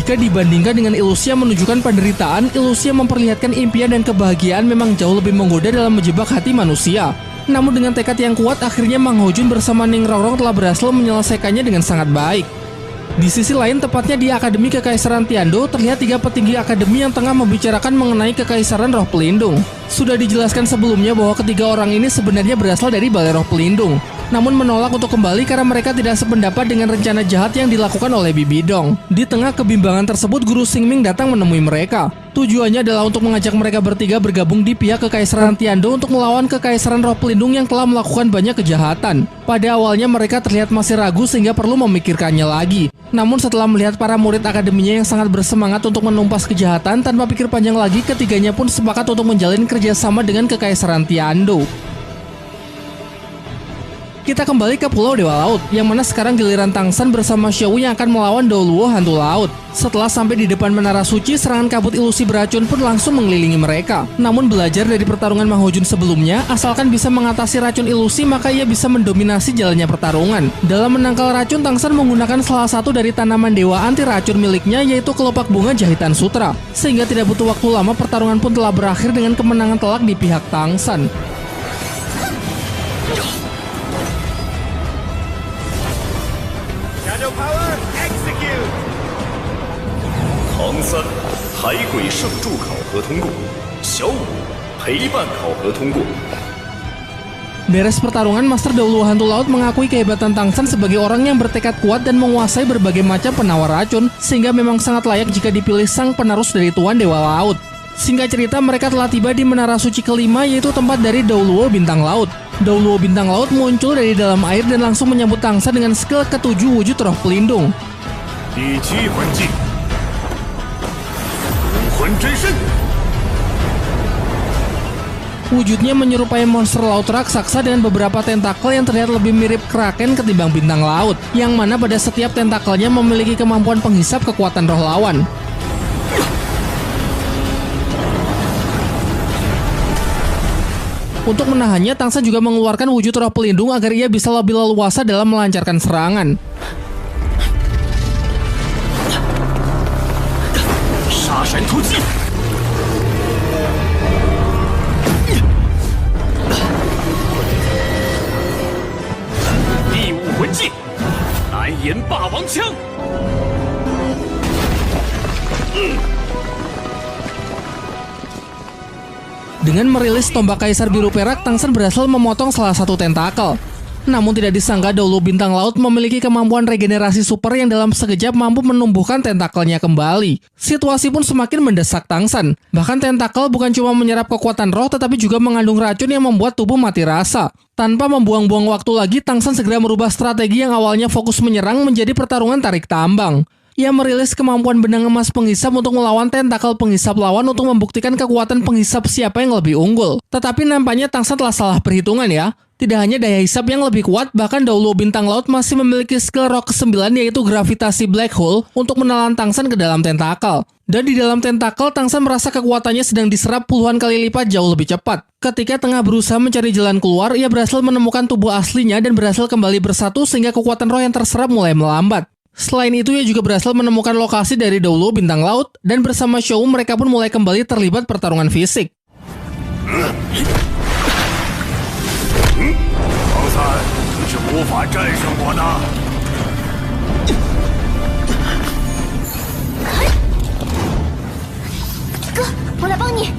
Jika dibandingkan dengan ilusi yang menunjukkan penderitaan, ilusi yang memperlihatkan impian dan kebahagiaan memang jauh lebih menggoda dalam menjebak hati manusia. Namun dengan tekad yang kuat, akhirnya Mang Ho Jun bersama Ning Rongrong telah berhasil menyelesaikannya dengan sangat baik. Di sisi lain, tepatnya di Akademi Kekaisaran Tiando, terlihat 3 petinggi akademi yang tengah membicarakan mengenai Kekaisaran Roh Pelindung. Sudah dijelaskan sebelumnya bahwa ketiga orang ini sebenarnya berasal dari Balai Roh Pelindung, namun menolak untuk kembali karena mereka tidak sependapat dengan rencana jahat yang dilakukan oleh Bibi Dong. Di tengah kebimbangan tersebut, Guru Xingming datang menemui mereka. Tujuannya adalah untuk mengajak mereka bertiga bergabung di pihak Kekaisaran Tiando untuk melawan Kekaisaran Roh Pelindung yang telah melakukan banyak kejahatan. Pada awalnya mereka terlihat masih ragu sehingga perlu memikirkannya lagi. Namun setelah melihat para murid akademinya yang sangat bersemangat untuk menumpas kejahatan, tanpa pikir panjang lagi ketiganya pun sepakat untuk menjalin kerjasama dengan Kekaisaran Tiando. Kita kembali ke Pulau Dewa Laut, yang mana sekarang giliran Tang San bersama Xiao yang akan melawan Dauluo hantu laut. Setelah sampai di depan menara suci, serangan kabut ilusi beracun pun langsung mengelilingi mereka. Namun belajar dari pertarungan Mang Ho Jun sebelumnya, asalkan bisa mengatasi racun ilusi maka ia bisa mendominasi jalannya pertarungan. Dalam menangkal racun, Tang San menggunakan salah satu dari tanaman dewa anti racun miliknya, yaitu kelopak bunga jahitan sutra. Sehingga tidak butuh waktu lama, pertarungan pun telah berakhir dengan kemenangan telak di pihak Tang San. Power, execute. 唐三，海鬼圣助考核通过。小五，陪伴考核通过。 Beres pertarungan, Master Dauluo hantu laut mengakui kehebatan Tang San sebagai orang yang bertekad kuat dan menguasai berbagai macam penawar racun, sehingga memang sangat layak jika dipilih sang penerus dari Tuan Dewa Laut. Singkat cerita, mereka telah tiba di menara suci kelima, yaitu tempat dari Dauluo Bintang Laut. Dauluo Bintang Laut muncul dari dalam air dan langsung menyambut Tang San dengan skill ke-7 wujud roh pelindung. Wujudnya menyerupai monster laut raksasa dengan beberapa tentakel yang terlihat lebih mirip kraken ketimbang bintang laut, yang mana pada setiap tentakelnya memiliki kemampuan penghisap kekuatan roh lawan. Untuk menahannya, Tangsan juga mengeluarkan wujud roh pelindung agar ia bisa lebih leluasa dalam melancarkan serangan. 杀神突击！ 魂技，蓝银霸王枪。Dengan merilis tombak kaisar biru perak, Tangsan berhasil memotong salah satu tentakel. Namun tidak disangka dahulu bintang laut memiliki kemampuan regenerasi super yang dalam sekejap mampu menumbuhkan tentakelnya kembali. Situasi pun semakin mendesak Tangsan. Bahkan tentakel bukan cuma menyerap kekuatan roh tetapi juga mengandung racun yang membuat tubuh mati rasa. Tanpa membuang-buang waktu lagi, Tangsan segera merubah strategi yang awalnya fokus menyerang menjadi pertarungan tarik tambang. Ia merilis kemampuan benang emas penghisap untuk melawan tentakel penghisap lawan untuk membuktikan kekuatan penghisap siapa yang lebih unggul. Tetapi nampaknya Tangsan telah salah perhitungan ya. Tidak hanya daya hisap yang lebih kuat, bahkan dahulu bintang laut masih memiliki skill roh ke-9 yaitu gravitasi black hole untuk menelan Tangsan ke dalam tentakel. Dan di dalam tentakel, Tangsan merasa kekuatannya sedang diserap puluhan kali lipat jauh lebih cepat. Ketika tengah berusaha mencari jalan keluar, ia berhasil menemukan tubuh aslinya dan berhasil kembali bersatu sehingga kekuatan roh yang terserap mulai melambat. Selain itu, ia juga berhasil menemukan lokasi dari dahulu bintang laut dan bersama Shou mereka pun mulai kembali terlibat pertarungan fisik. 唐三，你是无法战胜我的。哥，我来帮你。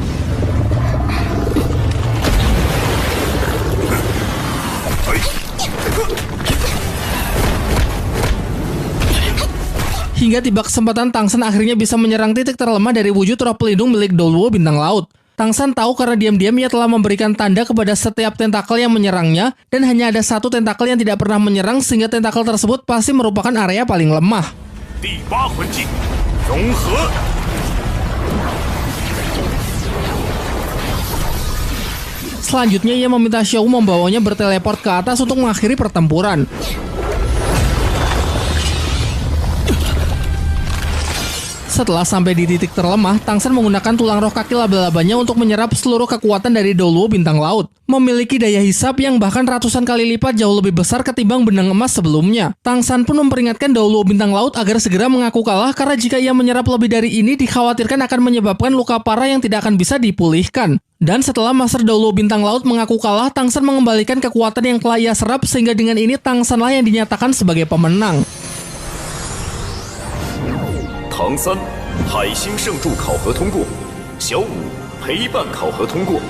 Hingga tiba kesempatan, Tangsan akhirnya bisa menyerang titik terlemah dari wujud roh pelindung milik Doluo bintang laut. Tangsan tahu karena diam-diam ia telah memberikan tanda kepada setiap tentakel yang menyerangnya, dan hanya ada satu tentakel yang tidak pernah menyerang sehingga tentakel tersebut pasti merupakan area paling lemah. 第八魂技，融合。 Selanjutnya ia meminta Shou membawanya berteleport ke atas untuk mengakhiri pertempuran. Setelah sampai di titik terlemah, Tangsan menggunakan tulang roh kaki laba-labanya untuk menyerap seluruh kekuatan dari Doluo bintang laut. Memiliki daya hisap yang bahkan ratusan kali lipat jauh lebih besar ketimbang benang emas sebelumnya. Tangsan pun memperingatkan Doluo bintang laut agar segera mengaku kalah karena jika ia menyerap lebih dari ini dikhawatirkan akan menyebabkan luka parah yang tidak akan bisa dipulihkan. Dan setelah Master Doluo bintang laut mengaku kalah, Tangsan mengembalikan kekuatan yang telah ia serap sehingga dengan ini Tangsanlah yang dinyatakan sebagai pemenang. 唐三，海星圣柱考核通过；小五，陪伴考核通过。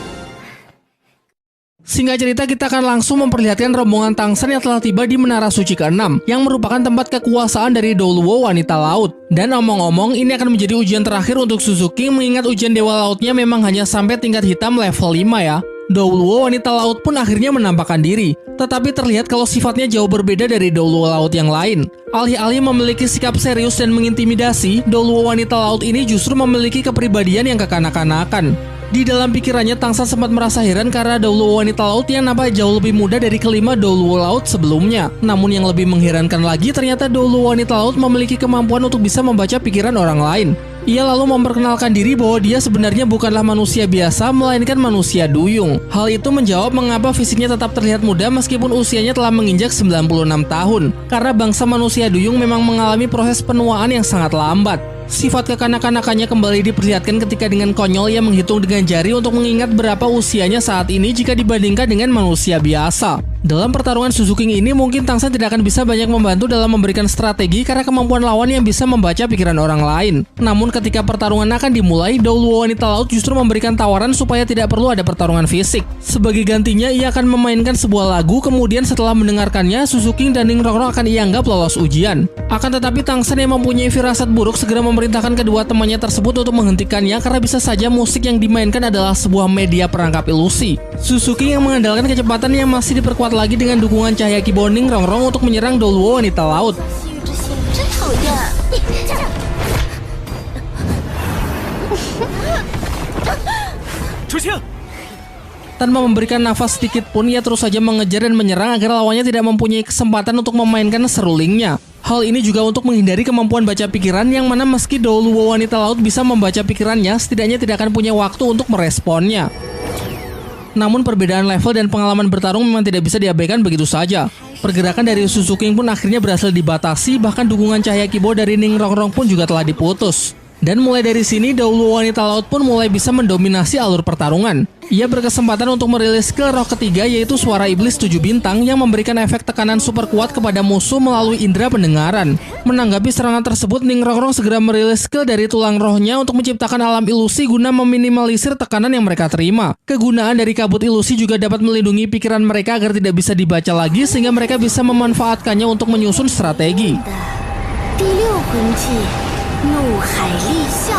Singkat cerita, kita akan langsung memperlihatkan rombongan Tangsan yang telah tiba di Menara Suci ke-6, yang merupakan tempat kekuasaan dari Doluo wanita laut. Dan omong-omong, ini akan menjadi ujian terakhir untuk Suzuki, mengingat ujian Dewa Lautnya memang hanya sampai tingkat hitam level 5 ya. Doluo wanita laut pun akhirnya menampakkan diri, tetapi terlihat kalau sifatnya jauh berbeda dari Doluo laut yang lain. Alih-alih memiliki sikap serius dan mengintimidasi, Doluo wanita laut ini justru memiliki kepribadian yang kekanak-kanakan. Di dalam pikirannya, Tangsan sempat merasa heran karena Doluo wanita laut yang nampak jauh lebih muda dari kelima Doluo laut sebelumnya. Namun yang lebih mengherankan lagi, ternyata Doluo wanita laut memiliki kemampuan untuk bisa membaca pikiran orang lain. Ia lalu memperkenalkan diri bahwa dia sebenarnya bukanlah manusia biasa, melainkan manusia duyung. Hal itu menjawab mengapa fisiknya tetap terlihat muda meskipun usianya telah menginjak 96 tahun. Karena bangsa manusia duyung memang mengalami proses penuaan yang sangat lambat. Sifat kekanak-kanakannya kembali diperlihatkan ketika dengan konyol ia menghitung dengan jari untuk mengingat berapa usianya saat ini jika dibandingkan dengan manusia biasa. Dalam pertarungan Suzuki ini mungkin Tangsan tidak akan bisa banyak membantu dalam memberikan strategi karena kemampuan lawan yang bisa membaca pikiran orang lain. Namun ketika pertarungan akan dimulai, Doluo wanita laut justru memberikan tawaran supaya tidak perlu ada pertarungan fisik. Sebagai gantinya ia akan memainkan sebuah lagu, kemudian setelah mendengarkannya Suzuki dan Ning Rongrong akan dianggap lolos ujian. Akan tetapi Tangsan yang mempunyai firasat buruk segera memerintahkan kedua temannya tersebut untuk menghentikannya karena bisa saja musik yang dimainkan adalah sebuah media perangkap ilusi. Suzuki yang mengandalkan kecepatan yang masih diperkuat lagi dengan dukungan cahaya keyboard Ning Rongrong untuk menyerang Doluo wanita laut. 出清！ Tanpa memberikan nafas sedikit pun, ia terus saja mengejar dan menyerang agar lawannya tidak mempunyai kesempatan untuk memainkan serulingnya. Hal ini juga untuk menghindari kemampuan baca pikiran yang mana meski Douluo wanita laut bisa membaca pikirannya, setidaknya tidak akan punya waktu untuk meresponnya. Namun perbedaan level dan pengalaman bertarung memang tidak bisa diabaikan begitu saja. Pergerakan dari Suzuki pun akhirnya berhasil dibatasi, bahkan dukungan cahaya Kibo dari Ning Rongrong pun juga telah diputus. Dan mulai dari sini, Douluo wanita laut pun mulai bisa mendominasi alur pertarungan. Ia berkesempatan untuk merilis skill roh ketiga, yaitu suara iblis 7 bintang yang memberikan efek tekanan super kuat kepada musuh melalui indera pendengaran. Menanggapi serangan tersebut, Ning Rongrong segera merilis skill dari tulang rohnya untuk menciptakan alam ilusi guna meminimalisir tekanan yang mereka terima. Kegunaan dari kabut ilusi juga dapat melindungi pikiran mereka agar tidak bisa dibaca lagi, sehingga mereka bisa memanfaatkannya untuk menyusun strategi. 第6魂技怒海厉啸。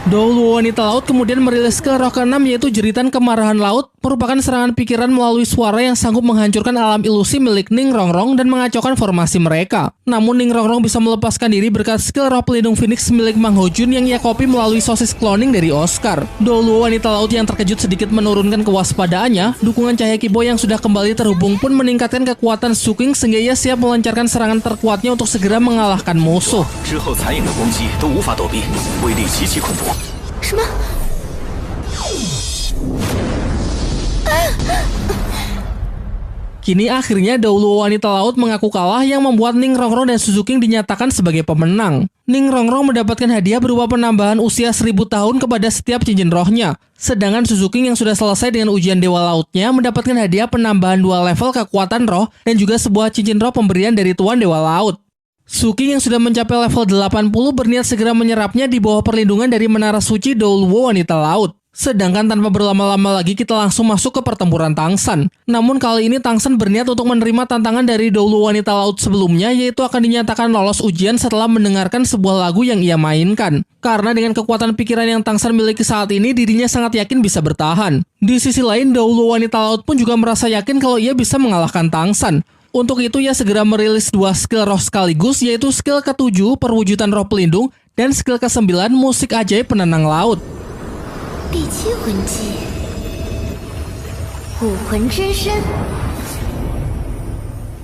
Douluo wanita laut kemudian merilis skill roh ke-6, yaitu jeritan kemarahan laut, merupakan serangan pikiran melalui suara yang sanggup menghancurkan alam ilusi milik Ning Rongrong dan mengacaukan formasi mereka. Namun Ning Rongrong bisa melepaskan diri berkat skill roh pelindung Phoenix milik Mang Hojun yang ia copy melalui sosis cloning dari Oscar. Douluo wanita laut yang terkejut sedikit menurunkan kewaspadaannya. Dukungan cahaya Kibo yang sudah kembali terhubung pun meningkatkan kekuatan Suking sehingga ia siap melancarkan serangan terkuatnya untuk segera mengalahkan musuh. 之后残影的攻击都无法躲避，威力极其恐怖。 什么？ Kini akhirnya Douluo wanita laut mengaku kalah, yang membuat Ning Rongrong dan Suzuki dinyatakan sebagai pemenang. Ning Rongrong mendapatkan hadiah berupa penambahan usia 1000 tahun kepada setiap cincin rohnya. Sedangkan Suzuki yang sudah selesai dengan ujian Dewa Lautnya mendapatkan hadiah penambahan 2 level kekuatan roh dan juga sebuah cincin roh pemberian dari Tuan Dewa Laut. Suki yang sudah mencapai level 80 berniat segera menyerapnya di bawah perlindungan dari Menara Suci Douluo wanita laut. Sedangkan tanpa berlama-lama lagi kita langsung masuk ke pertempuran Tangsan. Namun kali ini Tangsan berniat untuk menerima tantangan dari Douluo wanita laut sebelumnya, yaitu akan dinyatakan lolos ujian setelah mendengarkan sebuah lagu yang ia mainkan. Karena dengan kekuatan pikiran yang Tangsan miliki saat ini, dirinya sangat yakin bisa bertahan. Di sisi lain, Douluo wanita laut pun juga merasa yakin kalau ia bisa mengalahkan Tangsan. Untuk itu ia segera merilis 2 skill roh sekaligus, yaitu skill ke-7 perwujudan roh pelindung dan skill ke-9 musik ajaib penenang laut. 第7魂技武魂之身。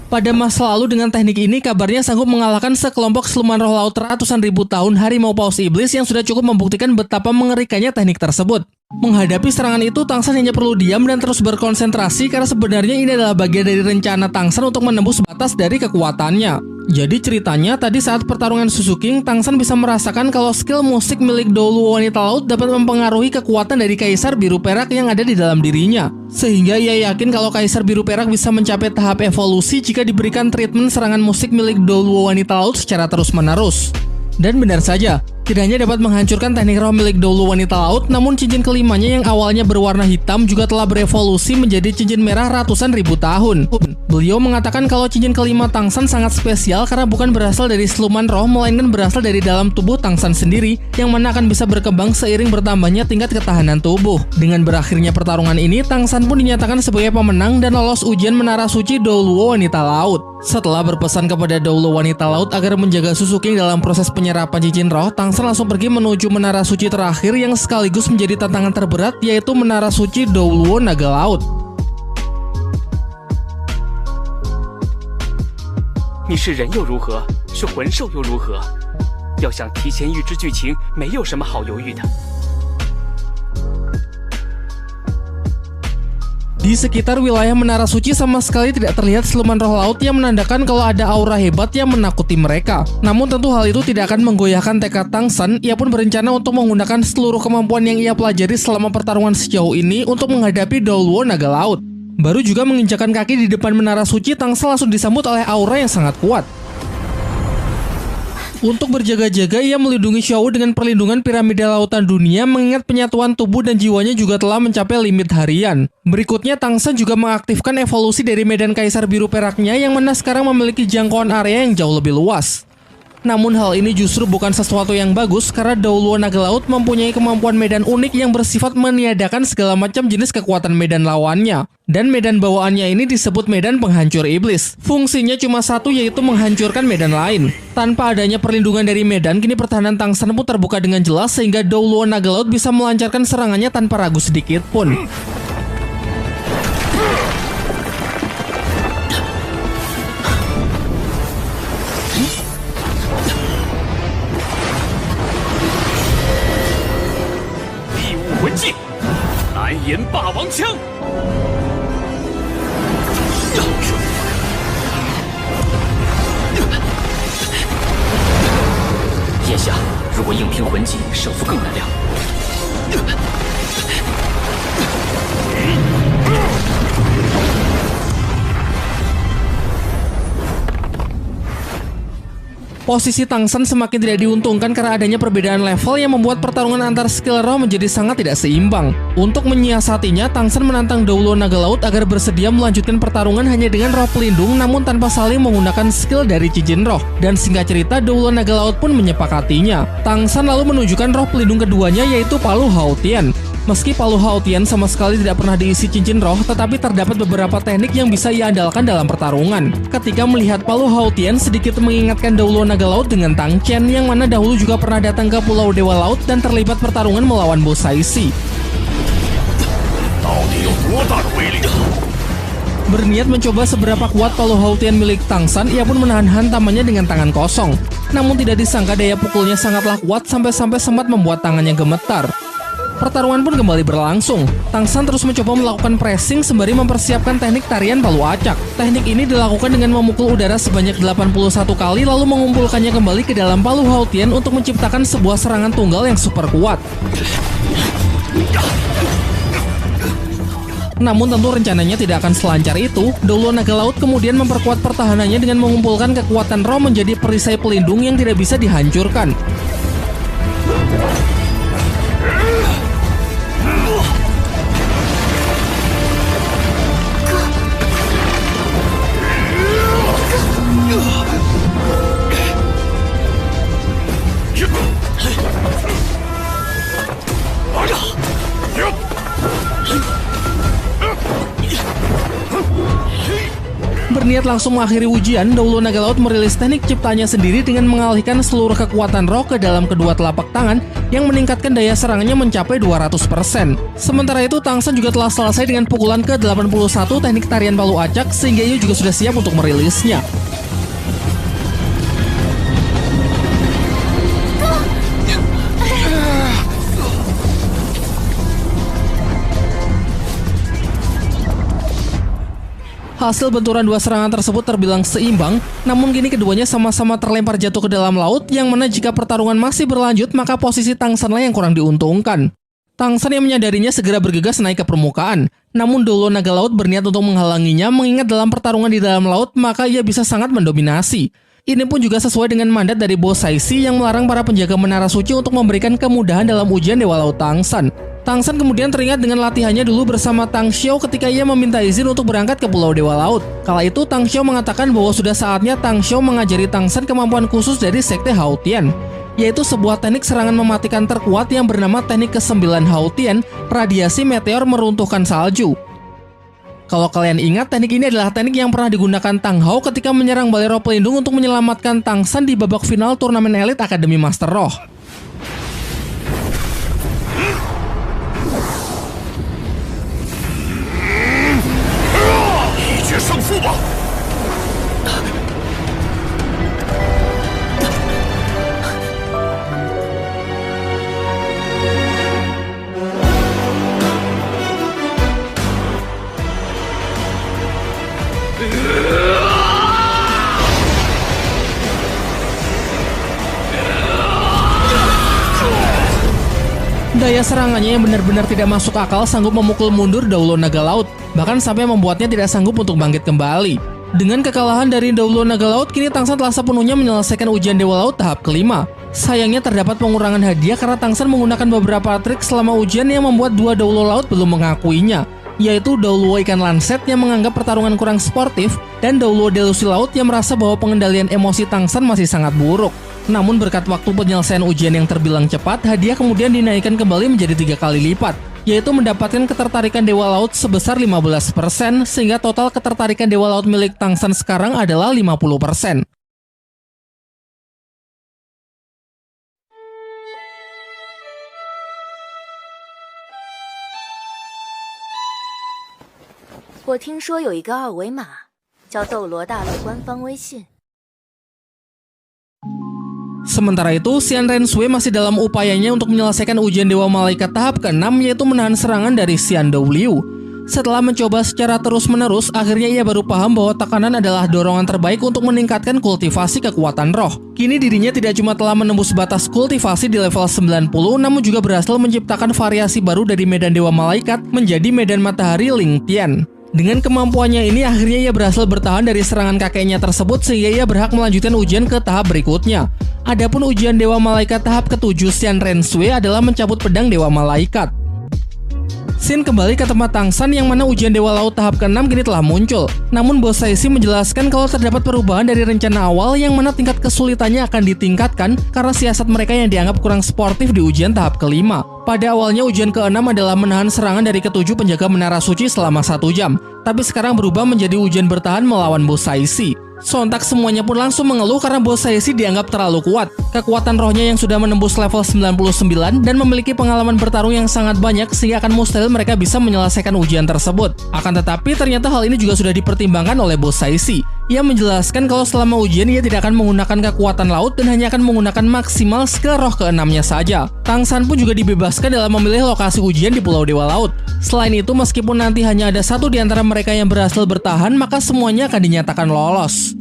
Pada masa lalu dengan teknik ini kabarnya sanggup mengalahkan sekelompok siluman roh laut ratusan ribu tahun harimau paus iblis yang sudah cukup membuktikan betapa mengerikannya teknik tersebut. Menghadapi serangan itu, Tangsan hanya perlu diam dan terus berkonsentrasi karena sebenarnya ini adalah bagian dari rencana Tangsan untuk menembus batas dari kekuatannya. Jadi ceritanya tadi saat pertarungan Suzuki, Tangsan bisa merasakan kalau skill musik milik Douluo wanita laut dapat mempengaruhi kekuatan dari Kaisar Biru Perak yang ada di dalam dirinya. Sehingga ia yakin kalau Kaisar Biru Perak bisa mencapai tahap evolusi jika diberikan treatment serangan musik milik Douluo wanita laut secara terus-menerus. Dan benar saja, tidak hanya dapat menghancurkan teknik roh milik Douluo wanita laut, namun cincin kelimanya yang awalnya berwarna hitam juga telah berevolusi menjadi cincin merah ratusan ribu tahun. Beliau mengatakan kalau cincin kelima Tangsan sangat spesial karena bukan berasal dari siluman roh, melainkan berasal dari dalam tubuh Tangsan sendiri, yang mana akan bisa berkembang seiring bertambahnya tingkat ketahanan tubuh. Dengan berakhirnya pertarungan ini, Tangsan pun dinyatakan sebagai pemenang dan lolos ujian Menara Suci Douluo wanita laut. Setelah berpesan kepada Douluo wanita laut agar menjaga Suzuki dalam proses penyerapan cincin roh, Tangsan langsung pergi menuju Menara Suci terakhir yang sekaligus menjadi tantangan terberat, yaitu Menara Suci Douluo Naga Laut. 你是人又如何？是魂兽又如何？要想提前预知剧情，没有什么好犹豫的。 Di sekitar wilayah Menara Suci sama sekali tidak terlihat siluman roh laut yang menandakan kalau ada aura hebat yang menakuti mereka. Namun tentu hal itu tidak akan menggoyahkan tekad Tangsan. Ia pun berencana untuk menggunakan seluruh kemampuan yang ia pelajari selama pertarungan sejauh ini untuk menghadapi Douluo Naga Laut. Baru juga menginjakan kaki di depan Menara Suci, Tangsan langsung disambut oleh aura yang sangat kuat. Untuk berjaga-jaga, ia melindungi Xiao dengan perlindungan piramida lautan dunia, mengingat penyatuan tubuh dan jiwanya juga telah mencapai limit harian. Berikutnya, Tangsan juga mengaktifkan evolusi dari medan Kaisar Biru Peraknya, yang mana sekarang memiliki jangkauan area yang jauh lebih luas. Namun hal ini justru bukan sesuatu yang bagus karena Douluo Naga Laut mempunyai kemampuan medan unik yang bersifat meniadakan segala macam jenis kekuatan medan lawannya. Dan medan bawaannya ini disebut medan penghancur iblis. Fungsinya cuma satu, yaitu menghancurkan medan lain. Tanpa adanya perlindungan dari medan, kini pertahanan Tang Shan pun terbuka dengan jelas sehingga Douluo Naga Laut bisa melancarkan serangannya tanpa ragu sedikit pun.霸王枪。眼下，如果硬拼魂技，胜负更难料。Posisi Tang Shan semakin tidak diuntungkan karena adanya perbedaan level yang membuat pertarungan antar skill roh menjadi sangat tidak seimbang. Untuk menyiasatinya, Tang Shan menantang Douluo Naga Laut agar bersedia melanjutkan pertarungan hanya dengan roh pelindung namun tanpa saling menggunakan skill dari cincin roh. Dan singkat cerita, Douluo Naga Laut pun menyepakatinya. Tang Shan lalu menunjukkan roh pelindung keduanya, yaitu Palu Hao Tian. Meski Palu Hao Tian sama sekali tidak pernah diisi cincin roh, tetapi terdapat beberapa teknik yang bisa ia andalkan dalam pertarungan. Ketika melihat Palu Hao Tian sedikit mengingatkan Douluo Naga Laut dengan Tang Chen yang mana dahulu juga pernah datang ke Pulau Dewa Laut dan terlibat pertarungan melawan Bosaisi. Berniat mencoba seberapa kuat Palu Hao Tian milik Tang Shan, ia pun menahan hantamannya dengan tangan kosong. Namun tidak disangka daya pukulnya sangatlah kuat sampai-sampai sempat membuat tangannya gemetar. Pertarungan pun kembali berlangsung. Tang Shan terus mencoba melakukan pressing sembari mempersiapkan teknik tarian palu acak. Teknik ini dilakukan dengan memukul udara sebanyak 81 kali lalu mengumpulkannya kembali ke dalam Palu Hao Tian untuk menciptakan sebuah serangan tunggal yang super kuat. Namun tentu rencananya tidak akan selancar itu. Douluo Naga Laut kemudian memperkuat pertahanannya dengan mengumpulkan kekuatan roh menjadi perisai pelindung yang tidak bisa dihancurkan. Berniat langsung mengakhiri ujian, Douluo Naga Laut merilis teknik ciptanya sendiri dengan mengalihkan seluruh kekuatan roh ke dalam kedua telapak tangan yang meningkatkan daya serangannya mencapai 200%. Sementara itu, Tang Shan juga telah selesai dengan pukulan ke-81 teknik tarian palu acak sehingga ia juga sudah siap untuk merilisnya. Hasil benturan dua serangan tersebut terbilang seimbang, namun kini keduanya sama-sama terlempar jatuh ke dalam laut, yang mana jika pertarungan masih berlanjut, maka posisi Tang Shan lah yang kurang diuntungkan. Tang Shan yang menyadarinya segera bergegas naik ke permukaan, namun Douluo Naga Laut berniat untuk menghalanginya, mengingat dalam pertarungan di dalam laut, maka ia bisa sangat mendominasi. Ini pun juga sesuai dengan mandat dari Bosaisi yang melarang para penjaga menara suci untuk memberikan kemudahan dalam ujian Dewa Laut Tang Shan. Tang Shan kemudian teringat dengan latihannya dulu bersama Tang Xiao ketika ia meminta izin untuk berangkat ke Pulau Dewa Laut. Kala itu Tang Xiao mengatakan bahwa sudah saatnya Tang Xiao mengajari Tang Shan kemampuan khusus dari Sekte Hao Tian, yaitu sebuah teknik serangan mematikan terkuat yang bernama teknik ke-9 Hao Tian, radiasi meteor meruntuhkan salju. Kalau kalian ingat, teknik ini adalah teknik yang pernah digunakan Tang Hao ketika menyerang balai roh pelindung untuk menyelamatkan Tang Shan di babak final turnamen elit Akademi Master Roh. Daya serangannya yang benar-benar tidak masuk akal sanggup memukul mundur Douluo Naga Laut, bahkan sampai membuatnya tidak sanggup untuk bangkit kembali. Dengan kekalahan dari Douluo Naga Laut, kini Tang Shan telah sepenuhnya menyelesaikan ujian Dewa Laut tahap kelima. Sayangnya terdapat pengurangan hadiah karena Tang Shan menggunakan beberapa trik selama ujian yang membuat dua Douluo Laut belum mengakuinya, yaitu Douluo Ikan Lanset yang menganggap pertarungan kurang sportif dan Douluo Delusi Laut yang merasa bahwa pengendalian emosi Tang Shan masih sangat buruk. Namun berkat waktu penyelesaian ujian yang terbilang cepat, hadiah kemudian dinaikkan kembali menjadi 3 kali lipat, yaitu mendapatkan ketertarikan Dewa Laut sebesar 15%, sehingga total ketertarikan Dewa Laut milik Tang San sekarang adalah 50%. "我听说有一个二维码，叫斗罗大陆官方微信。" Sementara itu, Xian Renshui masih dalam upayanya untuk menyelesaikan ujian Dewa Malaikat tahap ke-6, yaitu menahan serangan dari Xian Douliu. Setelah mencoba secara terus-menerus, akhirnya ia baru paham bahwa tekanan adalah dorongan terbaik untuk meningkatkan kultivasi kekuatan roh. Kini dirinya tidak cuma telah menembus batas kultivasi di level 90, namun juga berhasil menciptakan variasi baru dari medan Dewa Malaikat menjadi medan matahari Ling Tian. Dengan kemampuannya ini, akhirnya ia berhasil bertahan dari serangan kakeknya tersebut sehingga ia berhak melanjutkan ujian ke tahap berikutnya. Adapun ujian Dewa Malaikat tahap ke-7 Xian Renshui adalah mencabut pedang Dewa Malaikat. Xin kembali ke tempat Tang San yang mana ujian Dewa Laut tahap ke-6 kini telah muncul. Namun Bos Saishi menjelaskan kalau terdapat perubahan dari rencana awal yang mana tingkat kesulitannya akan ditingkatkan karena siasat mereka yang dianggap kurang sportif di ujian tahap ke-5. Pada awalnya ujian ke-6 adalah menahan serangan dari ke-7 penjaga menara suci selama 1 jam, tapi sekarang berubah menjadi ujian bertahan melawan Bos Saishi. Sontak semuanya pun langsung mengeluh karena Bos Saishi dianggap terlalu kuat. Kekuatan rohnya yang sudah menembus level 99 dan memiliki pengalaman bertarung yang sangat banyak sehingga akan mustahil mereka bisa menyelesaikan ujian tersebut. Akan tetapi ternyata hal ini juga sudah dipertimbangkan oleh Bos Saishi. Ia menjelaskan kalau selama ujian ia tidak akan menggunakan kekuatan laut dan hanya akan menggunakan maksimal skill roh ke-6-nya saja. Tang San pun juga dibebaskan dalam memilih lokasi ujian di Pulau Dewa Laut. Selain itu, meskipun nanti hanya ada satu di antara mereka yang berhasil bertahan, maka semuanya akan dinyatakan lolos.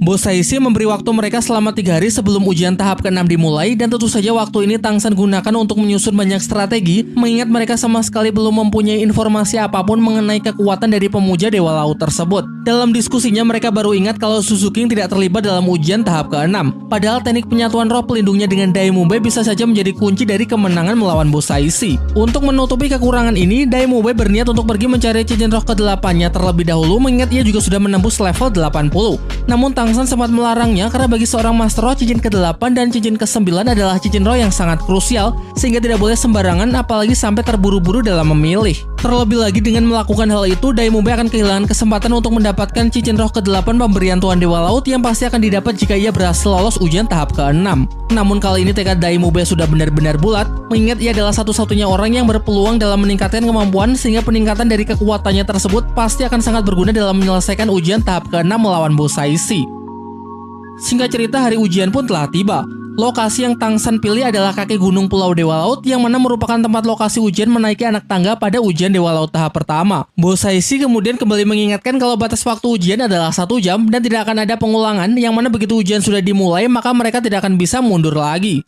Bos Saishi memberi waktu mereka selama 3 hari sebelum ujian tahap ke-6 dimulai, dan tentu saja waktu ini Tang San gunakan untuk menyusun banyak strategi, mengingat mereka sama sekali belum mempunyai informasi apapun mengenai kekuatan dari pemuja Dewa Laut tersebut. Dalam diskusinya mereka baru ingat kalau Suzuki tidak terlibat dalam ujian tahap ke-6, padahal teknik penyatuan roh pelindungnya dengan Daimube bisa saja menjadi kunci dari kemenangan melawan Bos Saishi. Untuk menutupi kekurangan ini, Daimube berniat untuk pergi mencari cincin roh ke-8-nya terlebih dahulu, mengingat ia juga sudah menembus level 80. Namun Tang San sempat melarangnya karena bagi seorang Master Roh, cincin ke-8 dan cincin ke-9 adalah cincin roh yang sangat krusial sehingga tidak boleh sembarangan apalagi sampai terburu-buru dalam memilih. Terlebih lagi dengan melakukan hal itu, Daimube akan kehilangan kesempatan untuk mendapatkan cincin roh ke-8 pemberian Tuan Dewa Laut yang pasti akan didapat jika ia berhasil lolos ujian tahap ke-6. Namun kali ini tekad Daimube sudah benar-benar bulat, mengingat ia adalah satu-satunya orang yang berpeluang dalam meningkatkan kemampuan sehingga peningkatan dari kekuatannya tersebut pasti akan sangat berguna dalam menyelesaikan ujian tahap ke-6 melawan Bos Saishi. Singkat cerita, hari ujian pun telah tiba. Lokasi yang Tang San pilih adalah kaki gunung Pulau Dewa Laut yang mana merupakan tempat lokasi ujian menaiki anak tangga pada ujian Dewa Laut tahap pertama. Bos Saishi kemudian kembali mengingatkan kalau batas waktu ujian adalah 1 jam dan tidak akan ada pengulangan, yang mana begitu ujian sudah dimulai maka mereka tidak akan bisa mundur lagi.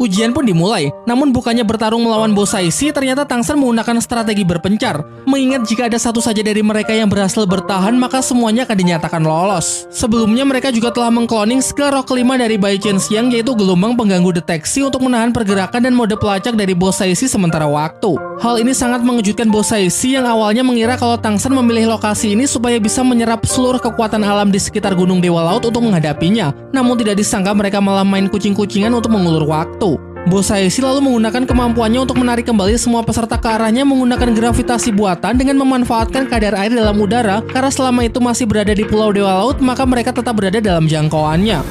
Ujian pun dimulai, namun bukannya bertarung melawan Bos Saishi, ternyata Tang San menggunakan strategi berpencar. Mengingat jika ada satu saja dari mereka yang berhasil bertahan, maka semuanya akan dinyatakan lolos. Sebelumnya mereka juga telah mengkloning skill roh kelima dari Bai Chen Xiang, yaitu gelombang pengganggu deteksi untuk menahan pergerakan dan mode pelacak dari Bos Saishi sementara waktu. Hal ini sangat mengejutkan Bos Saishi yang awalnya mengira kalau Tang San memilih lokasi ini supaya bisa menyerap seluruh kekuatan alam di sekitar Gunung Dewa Laut untuk menghadapinya. Namun tidak disangka mereka malah main kucing-kucingan untuk mengulur waktu. Bos Saishi lalu menggunakan kemampuannya untuk menarik kembali semua peserta ke arahnya menggunakan gravitasi buatan dengan memanfaatkan kadar air dalam udara, karena selama itu masih berada di Pulau Dewa Laut maka mereka tetap berada dalam jangkauannya.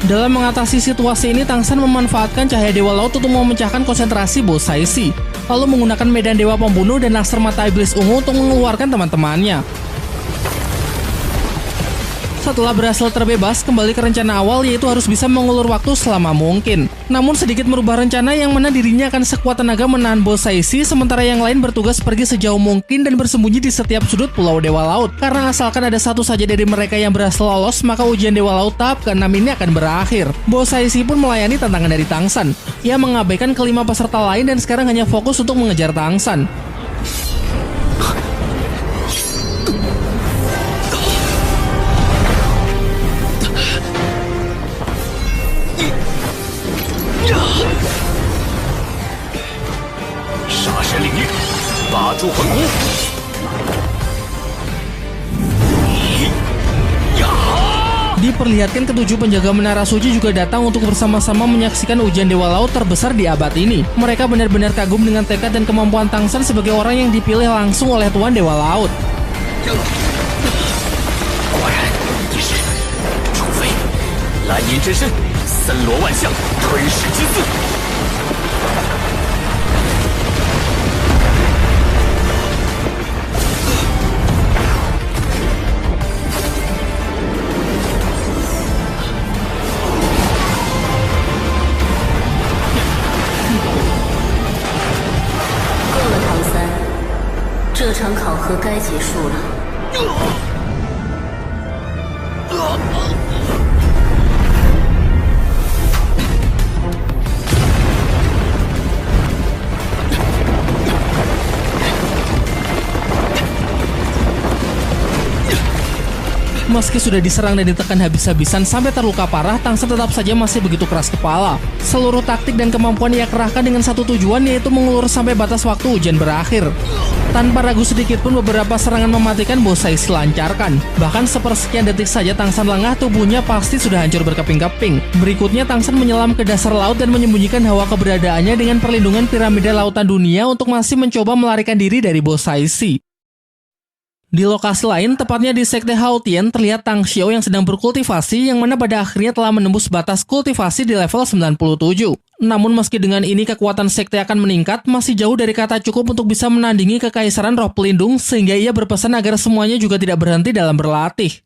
Dalam mengatasi situasi ini, Tang San memanfaatkan cahaya Dewa Laut untuk memecahkan konsentrasi Bos Saishi, lalu menggunakan medan Dewa Pembunuh dan laser mata iblis ungu untuk mengeluarkan teman-temannya. Setelah berhasil terbebas, kembali ke rencana awal, yaitu harus bisa mengulur waktu selama mungkin. Namun sedikit merubah rencana yang mana dirinya akan sekuat tenaga menahan Bos Saishi, sementara yang lain bertugas pergi sejauh mungkin dan bersembunyi di setiap sudut Pulau Dewa Laut. Karena asalkan ada satu saja dari mereka yang berhasil lolos, maka ujian Dewa Laut tahap ke-6 ini akan berakhir. Bos Saishi pun melayani tantangan dari Tang San. Ia mengabaikan kelima peserta lain dan sekarang hanya fokus untuk mengejar Tang San. diperlihatkan ketujuh penjaga menara suci juga datang untuk bersama-sama menyaksikan ujian Dewa Laut terbesar di abad ini. Mereka benar-benar kagum dengan tekad dan kemampuan Tang San sebagai orang yang dipilih langsung oleh Tuan Dewa Laut. 果然一是，除非蓝银真身，森罗万象，吞噬金字。 这场考核该结束了。Meski sudah diserang dan ditekan habis-habisan sampai terluka parah, Tang San tetap saja masih begitu keras kepala. Seluruh taktik dan kemampuan ia kerahkan dengan satu tujuan, yaitu mengulur sampai batas waktu ujian berakhir. Tanpa ragu sedikit pun beberapa serangan mematikan Bosai dilancarkan. Bahkan sepersekian detik saja Tang San lengah, tubuhnya pasti sudah hancur berkeping-keping. Berikutnya Tang San menyelam ke dasar laut dan menyembunyikan hawa keberadaannya dengan perlindungan piramida lautan dunia untuk masih mencoba melarikan diri dari Bosai. Di lokasi lain, tepatnya di Sekte Haotian, terlihat Tang Xiao yang sedang berkultivasi, yang mana pada akhirnya telah menembus batas kultivasi di level 97. Namun meski dengan ini kekuatan sekte akan meningkat, masih jauh dari kata cukup untuk bisa menandingi kekaisaran roh pelindung, sehingga ia berpesan agar semuanya juga tidak berhenti dalam berlatih.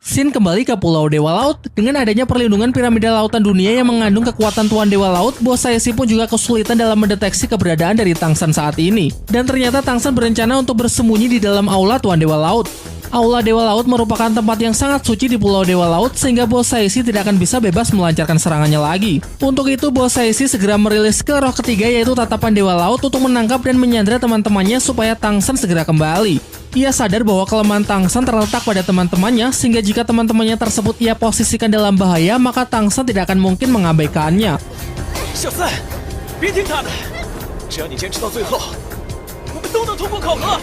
Sin kembali ke Pulau Dewa Laut. Dengan adanya perlindungan piramida lautan dunia yang mengandung kekuatan Tuan Dewa Laut, Bosai pun juga kesulitan dalam mendeteksi keberadaan dari Tang San saat ini. Dan ternyata Tang San berencana untuk bersembunyi di dalam aula Tuan Dewa Laut. Aula Dewa Laut merupakan tempat yang sangat suci di Pulau Dewa Laut, sehingga Bosai tidak akan bisa bebas melancarkan serangannya lagi. Untuk itu Bosai segera merilis skill roh ketiga, yaitu Tatapan Dewa Laut, untuk menangkap dan menyandra teman-temannya supaya Tang San segera kembali. Ia sadar bahwa kelemahan Tang San terletak pada teman-temannya, sehingga jika teman-temannya tersebut ia posisikan dalam bahaya, maka Tang San tidak akan mungkin mengabaikannya. 小三，别听他的，只要你坚持到最后，我们都能通过考核。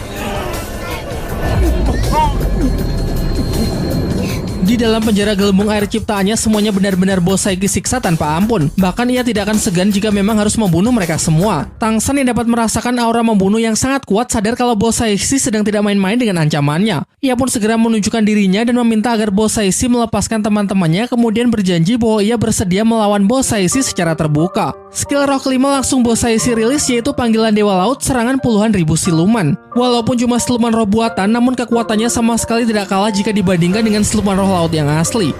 Di dalam penjara gelembung air ciptaannya, semuanya benar-benar Bosai siksa tanpa ampun. Bahkan ia tidak akan segan jika memang harus membunuh mereka semua. Tang San yang dapat merasakan aura membunuh yang sangat kuat sadar kalau Bosai sedang tidak main-main dengan ancamannya. Ia pun segera menunjukkan dirinya dan meminta agar Bosai melepaskan teman-temannya, kemudian berjanji bahwa ia bersedia melawan Bosai secara terbuka. Skill roh kelima langsung Bosai rilis, yaitu Panggilan Dewa Laut, serangan puluhan ribu siluman. Walaupun cuma siluman roh buatan, namun kekuatannya sama sekali tidak kalah jika dibandingkan dengan siluman roh laut yang asli.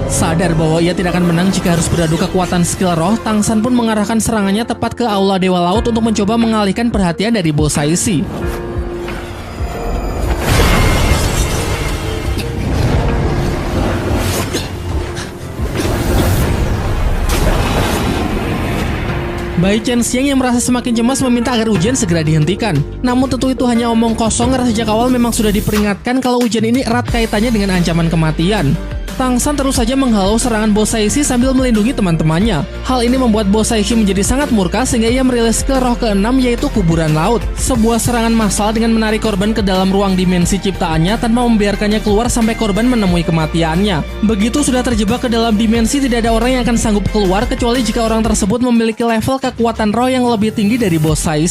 Sadar bahwa ia tidak akan menang jika harus beradu kekuatan skill roh, Tang San pun mengarahkan serangannya tepat ke Aula Dewa Laut untuk mencoba mengalihkan perhatian dari Bosai. Bai Chen Xiang yang merasa semakin cemas meminta agar ujian segera dihentikan. Namun tentu itu hanya omong kosong, karena sejak awal memang sudah diperingatkan kalau ujian ini erat kaitannya dengan ancaman kematian. Tang San terus saja menghalau serangan Bosai sambil melindungi teman-temannya. Hal ini membuat Bosai menjadi sangat murka, sehingga ia merilis skill roh ke-6, yaitu Kuburan Laut. Sebuah serangan massal dengan menarik korban ke dalam ruang dimensi ciptaannya tanpa membiarkannya keluar sampai korban menemui kematiannya. Begitu sudah terjebak ke dalam dimensi, tidak ada orang yang akan sanggup keluar kecuali jika orang tersebut memiliki level kekuatan roh yang lebih tinggi dari Bosai.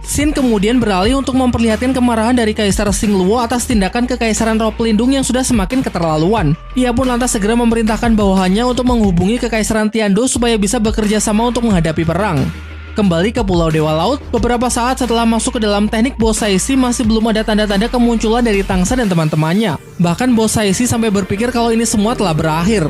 Sin kemudian beralih untuk memperlihatkan kemarahan dari Kaisar Xingluo atas tindakan kekaisaran roh pelindung yang sudah semakin keterlaluan. Ia pun lantas segera memerintahkan bawahannya untuk menghubungi Kekaisaran Tiando supaya bisa bekerja sama untuk menghadapi perang. Kembali ke Pulau Dewa Laut, beberapa saat setelah masuk ke dalam teknik Bosai masih belum ada tanda-tanda kemunculan dari Tang San dan teman-temannya. Bahkan Bosai sampai berpikir kalau ini semua telah berakhir.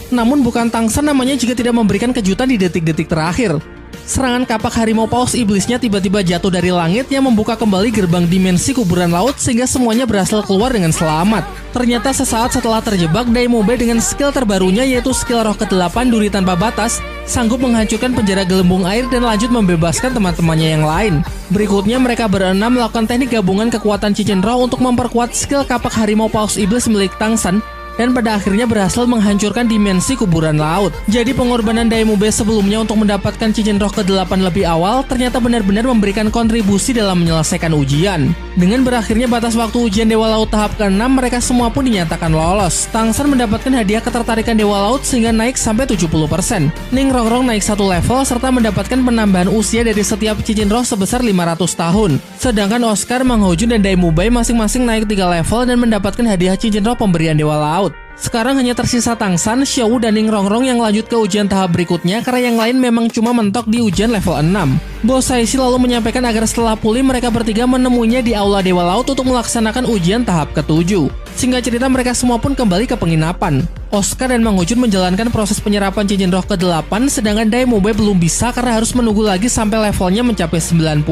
Namun bukan Tang San namanya jika tidak memberikan kejutan di detik-detik terakhir. Serangan kapak harimau paus iblisnya tiba-tiba jatuh dari langit yang membuka kembali gerbang dimensi kuburan laut sehingga semuanya berhasil keluar dengan selamat. Ternyata sesaat setelah terjebak, Daimobe dengan skill terbarunya yaitu skill roh ke-8 Duri Tanpa Batas sanggup menghancurkan penjara gelembung air dan lanjut membebaskan teman-temannya yang lain. Berikutnya mereka berenam melakukan teknik gabungan kekuatan cincin roh untuk memperkuat skill kapak harimau paus iblis milik Tang San dan pada akhirnya berhasil menghancurkan dimensi kuburan laut. Jadi pengorbanan Daimube sebelumnya untuk mendapatkan cincin roh ke-8 lebih awal ternyata benar-benar memberikan kontribusi dalam menyelesaikan ujian. Dengan berakhirnya batas waktu ujian Dewa Laut tahap ke-6, mereka semua pun dinyatakan lolos. Tangsan mendapatkan hadiah ketertarikan Dewa Laut sehingga naik sampai 70%. Ning Rongrong naik 1 level serta mendapatkan penambahan usia dari setiap cincin roh sebesar 500 tahun. Sedangkan Oscar, Mang Hojun, dan Daimube masing-masing naik 3 level dan mendapatkan hadiah cincin roh pemberian Dewa Laut. Sekarang hanya tersisa Tangsan, Xiaowu, dan Ning Rongrong yang lanjut ke ujian tahap berikutnya karena yang lain memang cuma mentok di ujian level 6. Bos Saishi lalu menyampaikan agar setelah pulih mereka bertiga menemuinya di Aula Dewa Laut untuk melaksanakan ujian tahap ke-7. Singkat cerita mereka semua pun kembali ke penginapan. Oscar dan Mang Hojun menjalankan proses penyerapan cincin roh ke-8, sedangkan Daimube belum bisa karena harus menunggu lagi sampai levelnya mencapai 90.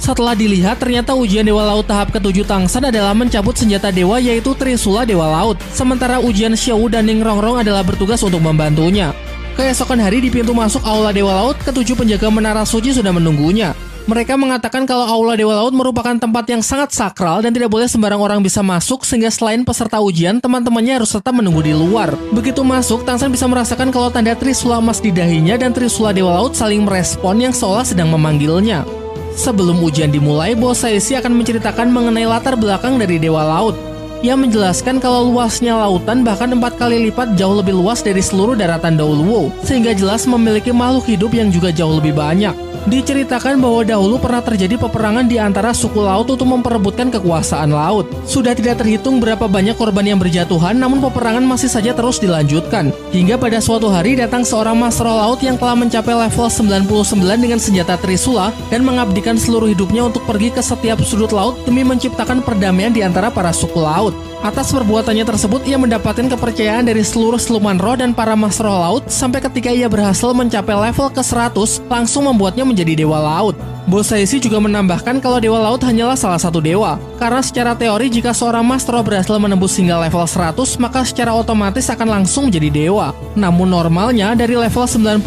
Setelah dilihat, ternyata ujian Dewa Laut tahap ke-7 Tangsan adalah mencabut senjata dewa yaitu Trisula Dewa Laut, sementara ujian Xiaowu dan Ning Rongrong adalah bertugas untuk membantunya. Keesokan hari di pintu masuk Aula Dewa Laut, ke-7 penjaga Menara Suci sudah menunggunya. Mereka mengatakan kalau Aula Dewa Laut merupakan tempat yang sangat sakral dan tidak boleh sembarang orang bisa masuk, sehingga selain peserta ujian, teman-temannya harus tetap menunggu di luar. Begitu masuk, Tangsan bisa merasakan kalau tanda Trisula emas di dahinya dan Trisula Dewa Laut saling merespon yang seolah sedang memanggilnya. Sebelum ujian dimulai, Bos Saishi akan menceritakan mengenai latar belakang dari Dewa Laut. Ia menjelaskan kalau luasnya lautan bahkan 4 kali lipat jauh lebih luas dari seluruh daratan Daoluo, sehingga jelas memiliki makhluk hidup yang juga jauh lebih banyak. Diceritakan bahwa dahulu pernah terjadi peperangan di antara suku laut untuk memperebutkan kekuasaan laut. Sudah tidak terhitung berapa banyak korban yang berjatuhan, namun peperangan masih saja terus dilanjutkan. Hingga pada suatu hari datang seorang Master Laut yang telah mencapai level 99 dengan senjata Trisula dan mengabdikan seluruh hidupnya untuk pergi ke setiap sudut laut demi menciptakan perdamaian di antara para suku laut. Atas perbuatannya tersebut, ia mendapatkan kepercayaan dari seluruh siluman roh dan para Master Laut sampai ketika ia berhasil mencapai level ke-100, langsung membuatnya menjadi Dewa Laut. Bos Saishi juga menambahkan kalau Dewa Laut hanyalah salah satu dewa, karena secara teori jika seorang Master berhasil menembus hingga level 100, maka secara otomatis akan langsung menjadi dewa. Namun normalnya dari level 99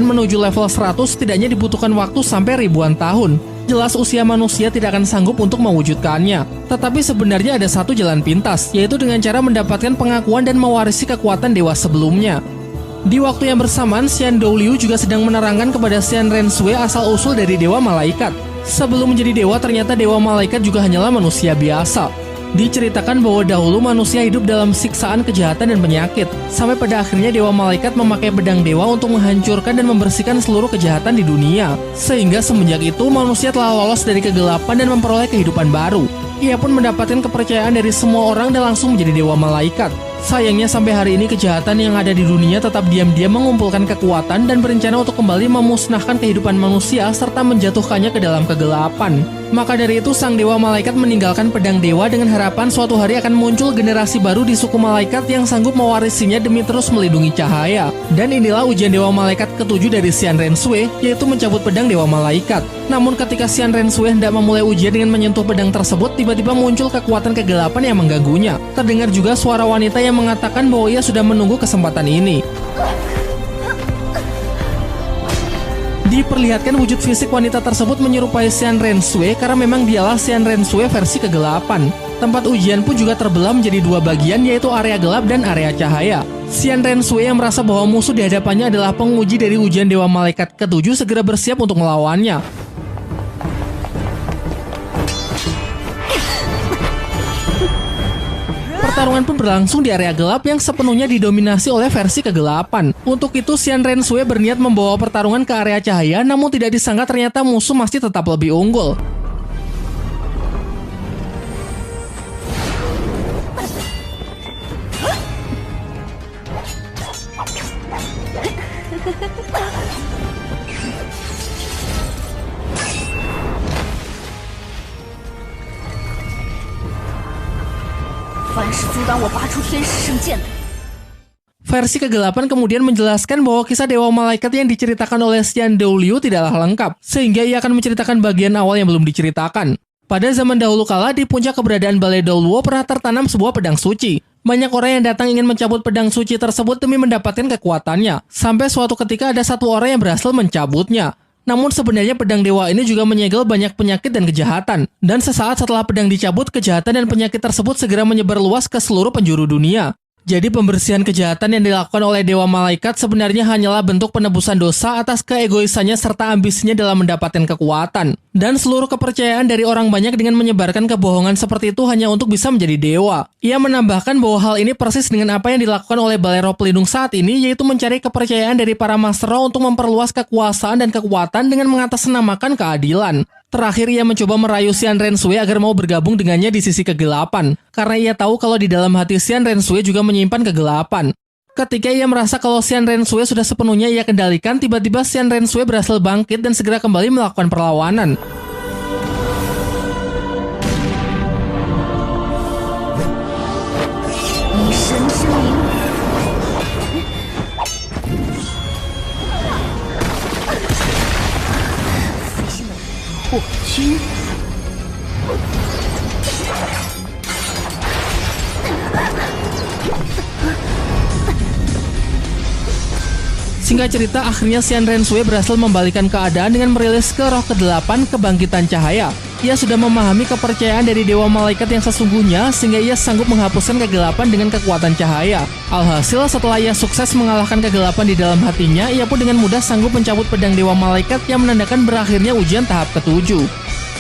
menuju level 100 setidaknya dibutuhkan waktu sampai ribuan tahun. Jelas usia manusia tidak akan sanggup untuk mewujudkannya. Tetapi sebenarnya ada satu jalan pintas, yaitu dengan cara mendapatkan pengakuan dan mewarisi kekuatan dewa sebelumnya. Di waktu yang bersamaan, Xian Douliu juga sedang menerangkan kepada Xian Rensui asal-usul dari Dewa Malaikat. Sebelum menjadi dewa, ternyata Dewa Malaikat juga hanyalah manusia biasa. Diceritakan bahwa dahulu manusia hidup dalam siksaan kejahatan dan penyakit, sampai pada akhirnya Dewa Malaikat memakai pedang dewa untuk menghancurkan dan membersihkan seluruh kejahatan di dunia. Sehingga semenjak itu manusia telah lolos dari kegelapan dan memperoleh kehidupan baru. Ia pun mendapatkan kepercayaan dari semua orang dan langsung menjadi Dewa Malaikat. Sayangnya sampai hari ini kejahatan yang ada di dunia tetap diam-diam mengumpulkan kekuatan dan berencana untuk kembali memusnahkan kehidupan manusia serta menjatuhkannya ke dalam kegelapan. Maka dari itu sang Dewa Malaikat meninggalkan pedang dewa dengan harapan suatu hari akan muncul generasi baru di suku malaikat yang sanggup mewarisinya demi terus melindungi cahaya. Dan inilah ujian Dewa Malaikat ke-7 dari Xian Rensui, yaitu mencabut pedang Dewa Malaikat. Namun ketika Xian Rensui hendak memulai ujian dengan menyentuh pedang tersebut, tiba-tiba muncul kekuatan kegelapan yang mengganggunya. Terdengar juga suara wanita yang mengatakan bahwa ia sudah menunggu kesempatan ini. Diperlihatkan wujud fisik wanita tersebut menyerupai Xian Rensui karena memang dialah Xian Rensui versi kegelapan. Tempat ujian pun juga terbelah menjadi 2 bagian, yaitu area gelap dan area cahaya. Xian Rensui yang merasa bahwa musuh di hadapannya adalah penguji dari ujian Dewa Malaikat ke-7 segera bersiap untuk melawannya. Pertarungan pun berlangsung di area gelap yang sepenuhnya didominasi oleh versi kegelapan. Untuk itu Xian Rensui berniat membawa pertarungan ke area cahaya, namun tidak disangka ternyata musuh masih tetap lebih unggul. Versi kegelapan kemudian menjelaskan bahwa kisah Dewa Malaikat yang diceritakan oleh Xian Douliu tidaklah lengkap, sehingga ia akan menceritakan bagian awal yang belum diceritakan. Pada zaman dahulu kala, di puncak keberadaan Balai Daoluo pernah tertanam sebuah pedang suci. Banyak orang yang datang ingin mencabut pedang suci tersebut demi mendapatkan kekuatannya. Sampai suatu ketika ada satu orang yang berhasil mencabutnya. Namun sebenarnya pedang dewa ini juga menyegel banyak penyakit dan kejahatan. Dan sesaat setelah pedang dicabut, kejahatan dan penyakit tersebut segera menyebar luas ke seluruh penjuru dunia. Jadi pembersihan kejahatan yang dilakukan oleh Dewa Malaikat sebenarnya hanyalah bentuk penebusan dosa atas keegoisannya serta ambisinya dalam mendapatkan kekuatan. Dan seluruh kepercayaan dari orang banyak dengan menyebarkan kebohongan seperti itu hanya untuk bisa menjadi dewa. Ia menambahkan bahwa hal ini persis dengan apa yang dilakukan oleh Balai Roh Pelindung saat ini, yaitu mencari kepercayaan dari para Master Roh untuk memperluas kekuasaan dan kekuatan dengan mengatasnamakan keadilan. Terakhir, ia mencoba merayu Xian Renshui agar mau bergabung dengannya di sisi kegelapan, karena ia tahu kalau di dalam hati Xian Renshui juga menyimpan kegelapan. Ketika ia merasa kalau Xian Renshui sudah sepenuhnya ia kendalikan, tiba-tiba Xian Renshui berhasil bangkit dan segera kembali melakukan perlawanan. Singkat cerita, akhirnya Xian Renshui berhasil membalikan keadaan dengan merilis ke roh ke-8 kebangkitan cahaya. Ia sudah memahami kepercayaan dari Dewa Malaikat yang sesungguhnya sehingga ia sanggup menghapuskan kegelapan dengan kekuatan cahaya. Alhasil, setelah ia sukses mengalahkan kegelapan di dalam hatinya, ia pun dengan mudah sanggup mencabut pedang Dewa Malaikat yang menandakan berakhirnya ujian tahap ke-7.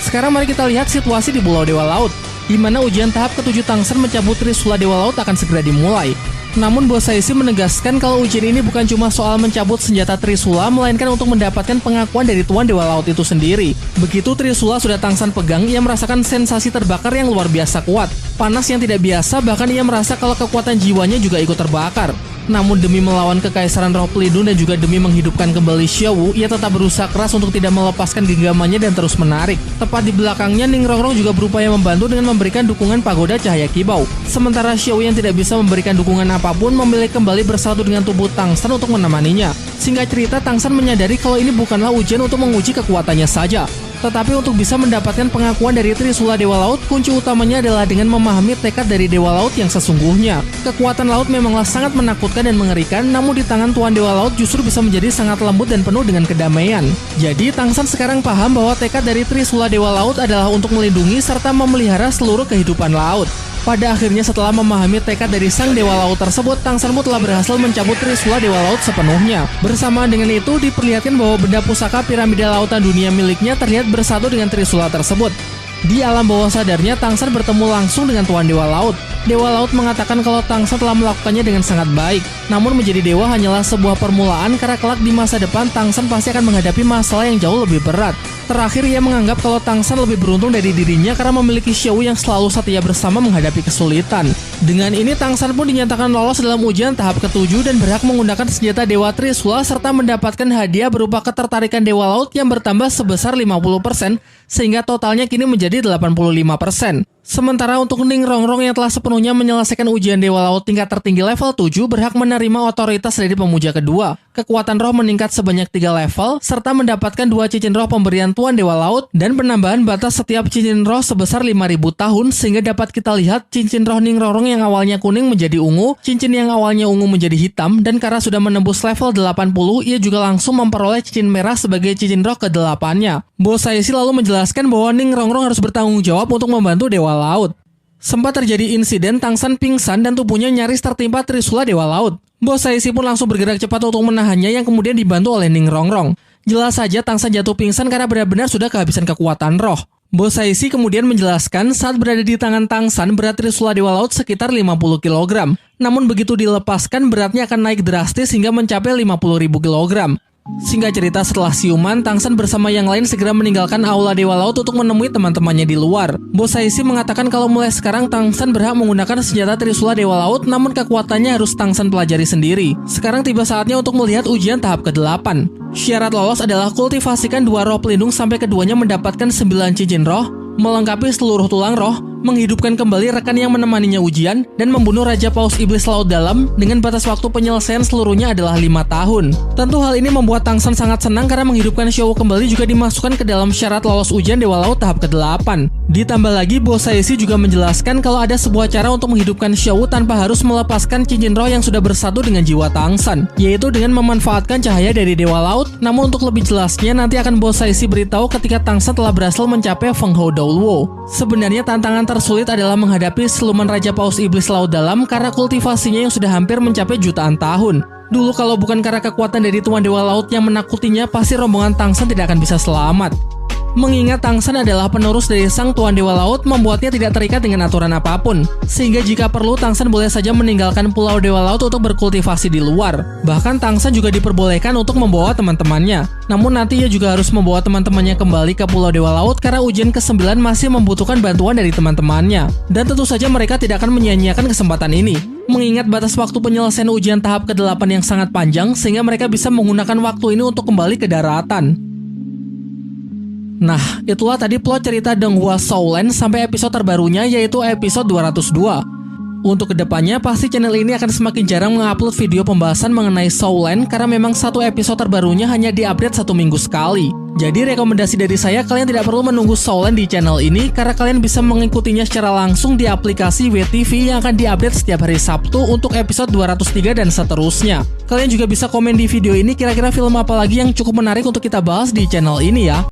Sekarang mari kita lihat situasi di Pulau Dewa Laut, di mana ujian tahap ke-7 Tangsan mencabut Trisula Dewa Laut akan segera dimulai. Namun Bos Saishi menegaskan kalau ujian ini bukan cuma soal mencabut senjata Trisula, melainkan untuk mendapatkan pengakuan dari Tuan Dewa Laut itu sendiri. Begitu Trisula sudah Tangsan pegang, ia merasakan sensasi terbakar yang luar biasa kuat. Panas yang tidak biasa, bahkan ia merasa kalau kekuatan jiwanya juga ikut terbakar. Namun demi melawan Kekaisaran Roh Pelindung dan juga demi menghidupkan kembali Xiaowu, ia tetap berusaha keras untuk tidak melepaskan genggamannya dan terus menarik. Tepat di belakangnya, Ning Rongrong juga berupaya membantu dengan memberikan dukungan pagoda cahaya kibau. Sementara Xiaowu yang tidak bisa memberikan dukungan apapun memilih kembali bersatu dengan tubuh Tangsan untuk menemaninya. Singkat cerita, Tangsan menyadari kalau ini bukanlah ujian untuk menguji kekuatannya saja, tetapi untuk bisa mendapatkan pengakuan dari Trisula Dewa Laut, kunci utamanya adalah dengan memahami tekad dari Dewa Laut yang sesungguhnya. Kekuatan laut memanglah sangat menakutkan dan mengerikan, namun di tangan Tuan Dewa Laut justru bisa menjadi sangat lembut dan penuh dengan kedamaian. Jadi, Tangsan sekarang paham bahwa tekad dari Trisula Dewa Laut adalah untuk melindungi serta memelihara seluruh kehidupan laut. Pada akhirnya, setelah memahami tekad dari sang Dewa Laut tersebut, Tangsan pun telah berhasil mencabut Trisula Dewa Laut sepenuhnya. Bersamaan dengan itu, diperlihatkan bahwa benda pusaka piramida lautan dunia miliknya terlihat bersatu dengan Trisula tersebut. Di alam bawah sadarnya, Tangsan bertemu langsung dengan Tuan Dewa Laut. Dewa Laut mengatakan kalau Tangsan telah melakukannya dengan sangat baik. Namun menjadi dewa hanyalah sebuah permulaan, karena kelak di masa depan Tangsan pasti akan menghadapi masalah yang jauh lebih berat. Terakhir, ia menganggap kalau Tangsan lebih beruntung dari dirinya karena memiliki Xiaowu yang selalu setia bersama menghadapi kesulitan. Dengan ini, Tangsan pun dinyatakan lolos dalam ujian tahap ke-7 dan berhak menggunakan senjata Dewa Trisula serta mendapatkan hadiah berupa ketertarikan Dewa Laut yang bertambah sebesar 50%, sehingga totalnya kini menjadi 85%. Sementara untuk Ning Rongrong yang telah sepenuhnya menyelesaikan ujian Dewa Laut tingkat tertinggi level 7 berhak menerima otoritas dari pemuja kedua. Kekuatan roh meningkat sebanyak 3 level, serta mendapatkan 2 cincin roh pemberian Tuan Dewa Laut dan penambahan batas setiap cincin roh sebesar 5.000 tahun, sehingga dapat kita lihat cincin roh Ning Rongrong yang awalnya kuning menjadi ungu, cincin yang awalnya ungu menjadi hitam, dan karena sudah menembus level 80, ia juga langsung memperoleh cincin merah sebagai cincin roh ke-8-nya. Bos Saishi lalu menjelaskan bahwa Ning Rongrong harus bertanggung jawab untuk membantu Dewa Laut. Sempat terjadi insiden Tangsan pingsan dan tubuhnya nyaris tertimpa Trisula Dewa Laut. Bos Saishi pun langsung bergerak cepat untuk menahannya yang kemudian dibantu oleh Ning Rongrong. Jelas saja Tangsan jatuh pingsan karena benar-benar sudah kehabisan kekuatan roh. Bos Saishi kemudian menjelaskan saat berada di tangan Tangsan, berat Trisula Dewa Laut sekitar 50 kg. Namun begitu dilepaskan, beratnya akan naik drastis hingga mencapai 50.000 kg. Singkat cerita, setelah siuman, Tangsan bersama yang lain segera meninggalkan aula Dewa Laut untuk menemui teman-temannya di luar. Bos Saishi mengatakan kalau mulai sekarang Tangsan berhak menggunakan senjata Trisula Dewa Laut, namun kekuatannya harus Tangsan pelajari sendiri. Sekarang tiba saatnya untuk melihat ujian tahap ke-8. Syarat lolos adalah kultivasikan 2 roh pelindung sampai keduanya mendapatkan 9 cincin roh, melengkapi seluruh tulang roh, menghidupkan kembali rekan yang menemaninya ujian, dan membunuh Raja Paus Iblis Laut Dalam dengan batas waktu penyelesaian seluruhnya adalah 5 tahun. Tentu hal ini membuat Tangsan sangat senang karena menghidupkan Xiaowu kembali juga dimasukkan ke dalam syarat lolos ujian Dewa Laut tahap ke-8. Ditambah lagi, Bos Saishi juga menjelaskan kalau ada sebuah cara untuk menghidupkan Xiaowu tanpa harus melepaskan cincin roh yang sudah bersatu dengan jiwa Tangsan, yaitu dengan memanfaatkan cahaya dari Dewa Laut. Namun untuk lebih jelasnya nanti akan Bos Saishi beritahu ketika Tangsan telah berhasil mencapai Feng Hou Daoluo. Sebenarnya tantangan tersulit adalah menghadapi siluman Raja Paus Iblis Laut Dalam karena kultivasinya yang sudah hampir mencapai jutaan tahun. Dulu kalau bukan karena kekuatan dari Tuan Dewa Laut yang menakutinya, pasti rombongan Tangsan tidak akan bisa selamat. Mengingat Tangsan adalah penerus dari sang Tuan Dewa Laut, membuatnya tidak terikat dengan aturan apapun. Sehingga jika perlu, Tangsan boleh saja meninggalkan Pulau Dewa Laut untuk berkultivasi di luar. Bahkan Tangsan juga diperbolehkan untuk membawa teman-temannya. Namun nanti ia juga harus membawa teman-temannya kembali ke Pulau Dewa Laut karena ujian ke-9 masih membutuhkan bantuan dari teman-temannya. Dan tentu saja mereka tidak akan menyia-nyiakan kesempatan ini. Mengingat batas waktu penyelesaian ujian tahap ke-8 yang sangat panjang, sehingga mereka bisa menggunakan waktu ini untuk kembali ke daratan. Nah, itulah tadi plot cerita Donghua Soulland sampai episode terbarunya, yaitu episode 202. Untuk kedepannya, pasti channel ini akan semakin jarang mengupload video pembahasan mengenai Soulland karena memang satu episode terbarunya hanya diupdate 1 minggu sekali. Jadi rekomendasi dari saya, kalian tidak perlu menunggu Soulland di channel ini karena kalian bisa mengikutinya secara langsung di aplikasi WTV yang akan diupdate setiap hari Sabtu untuk episode 203 dan seterusnya. Kalian juga bisa komen di video ini kira-kira film apa lagi yang cukup menarik untuk kita bahas di channel ini ya.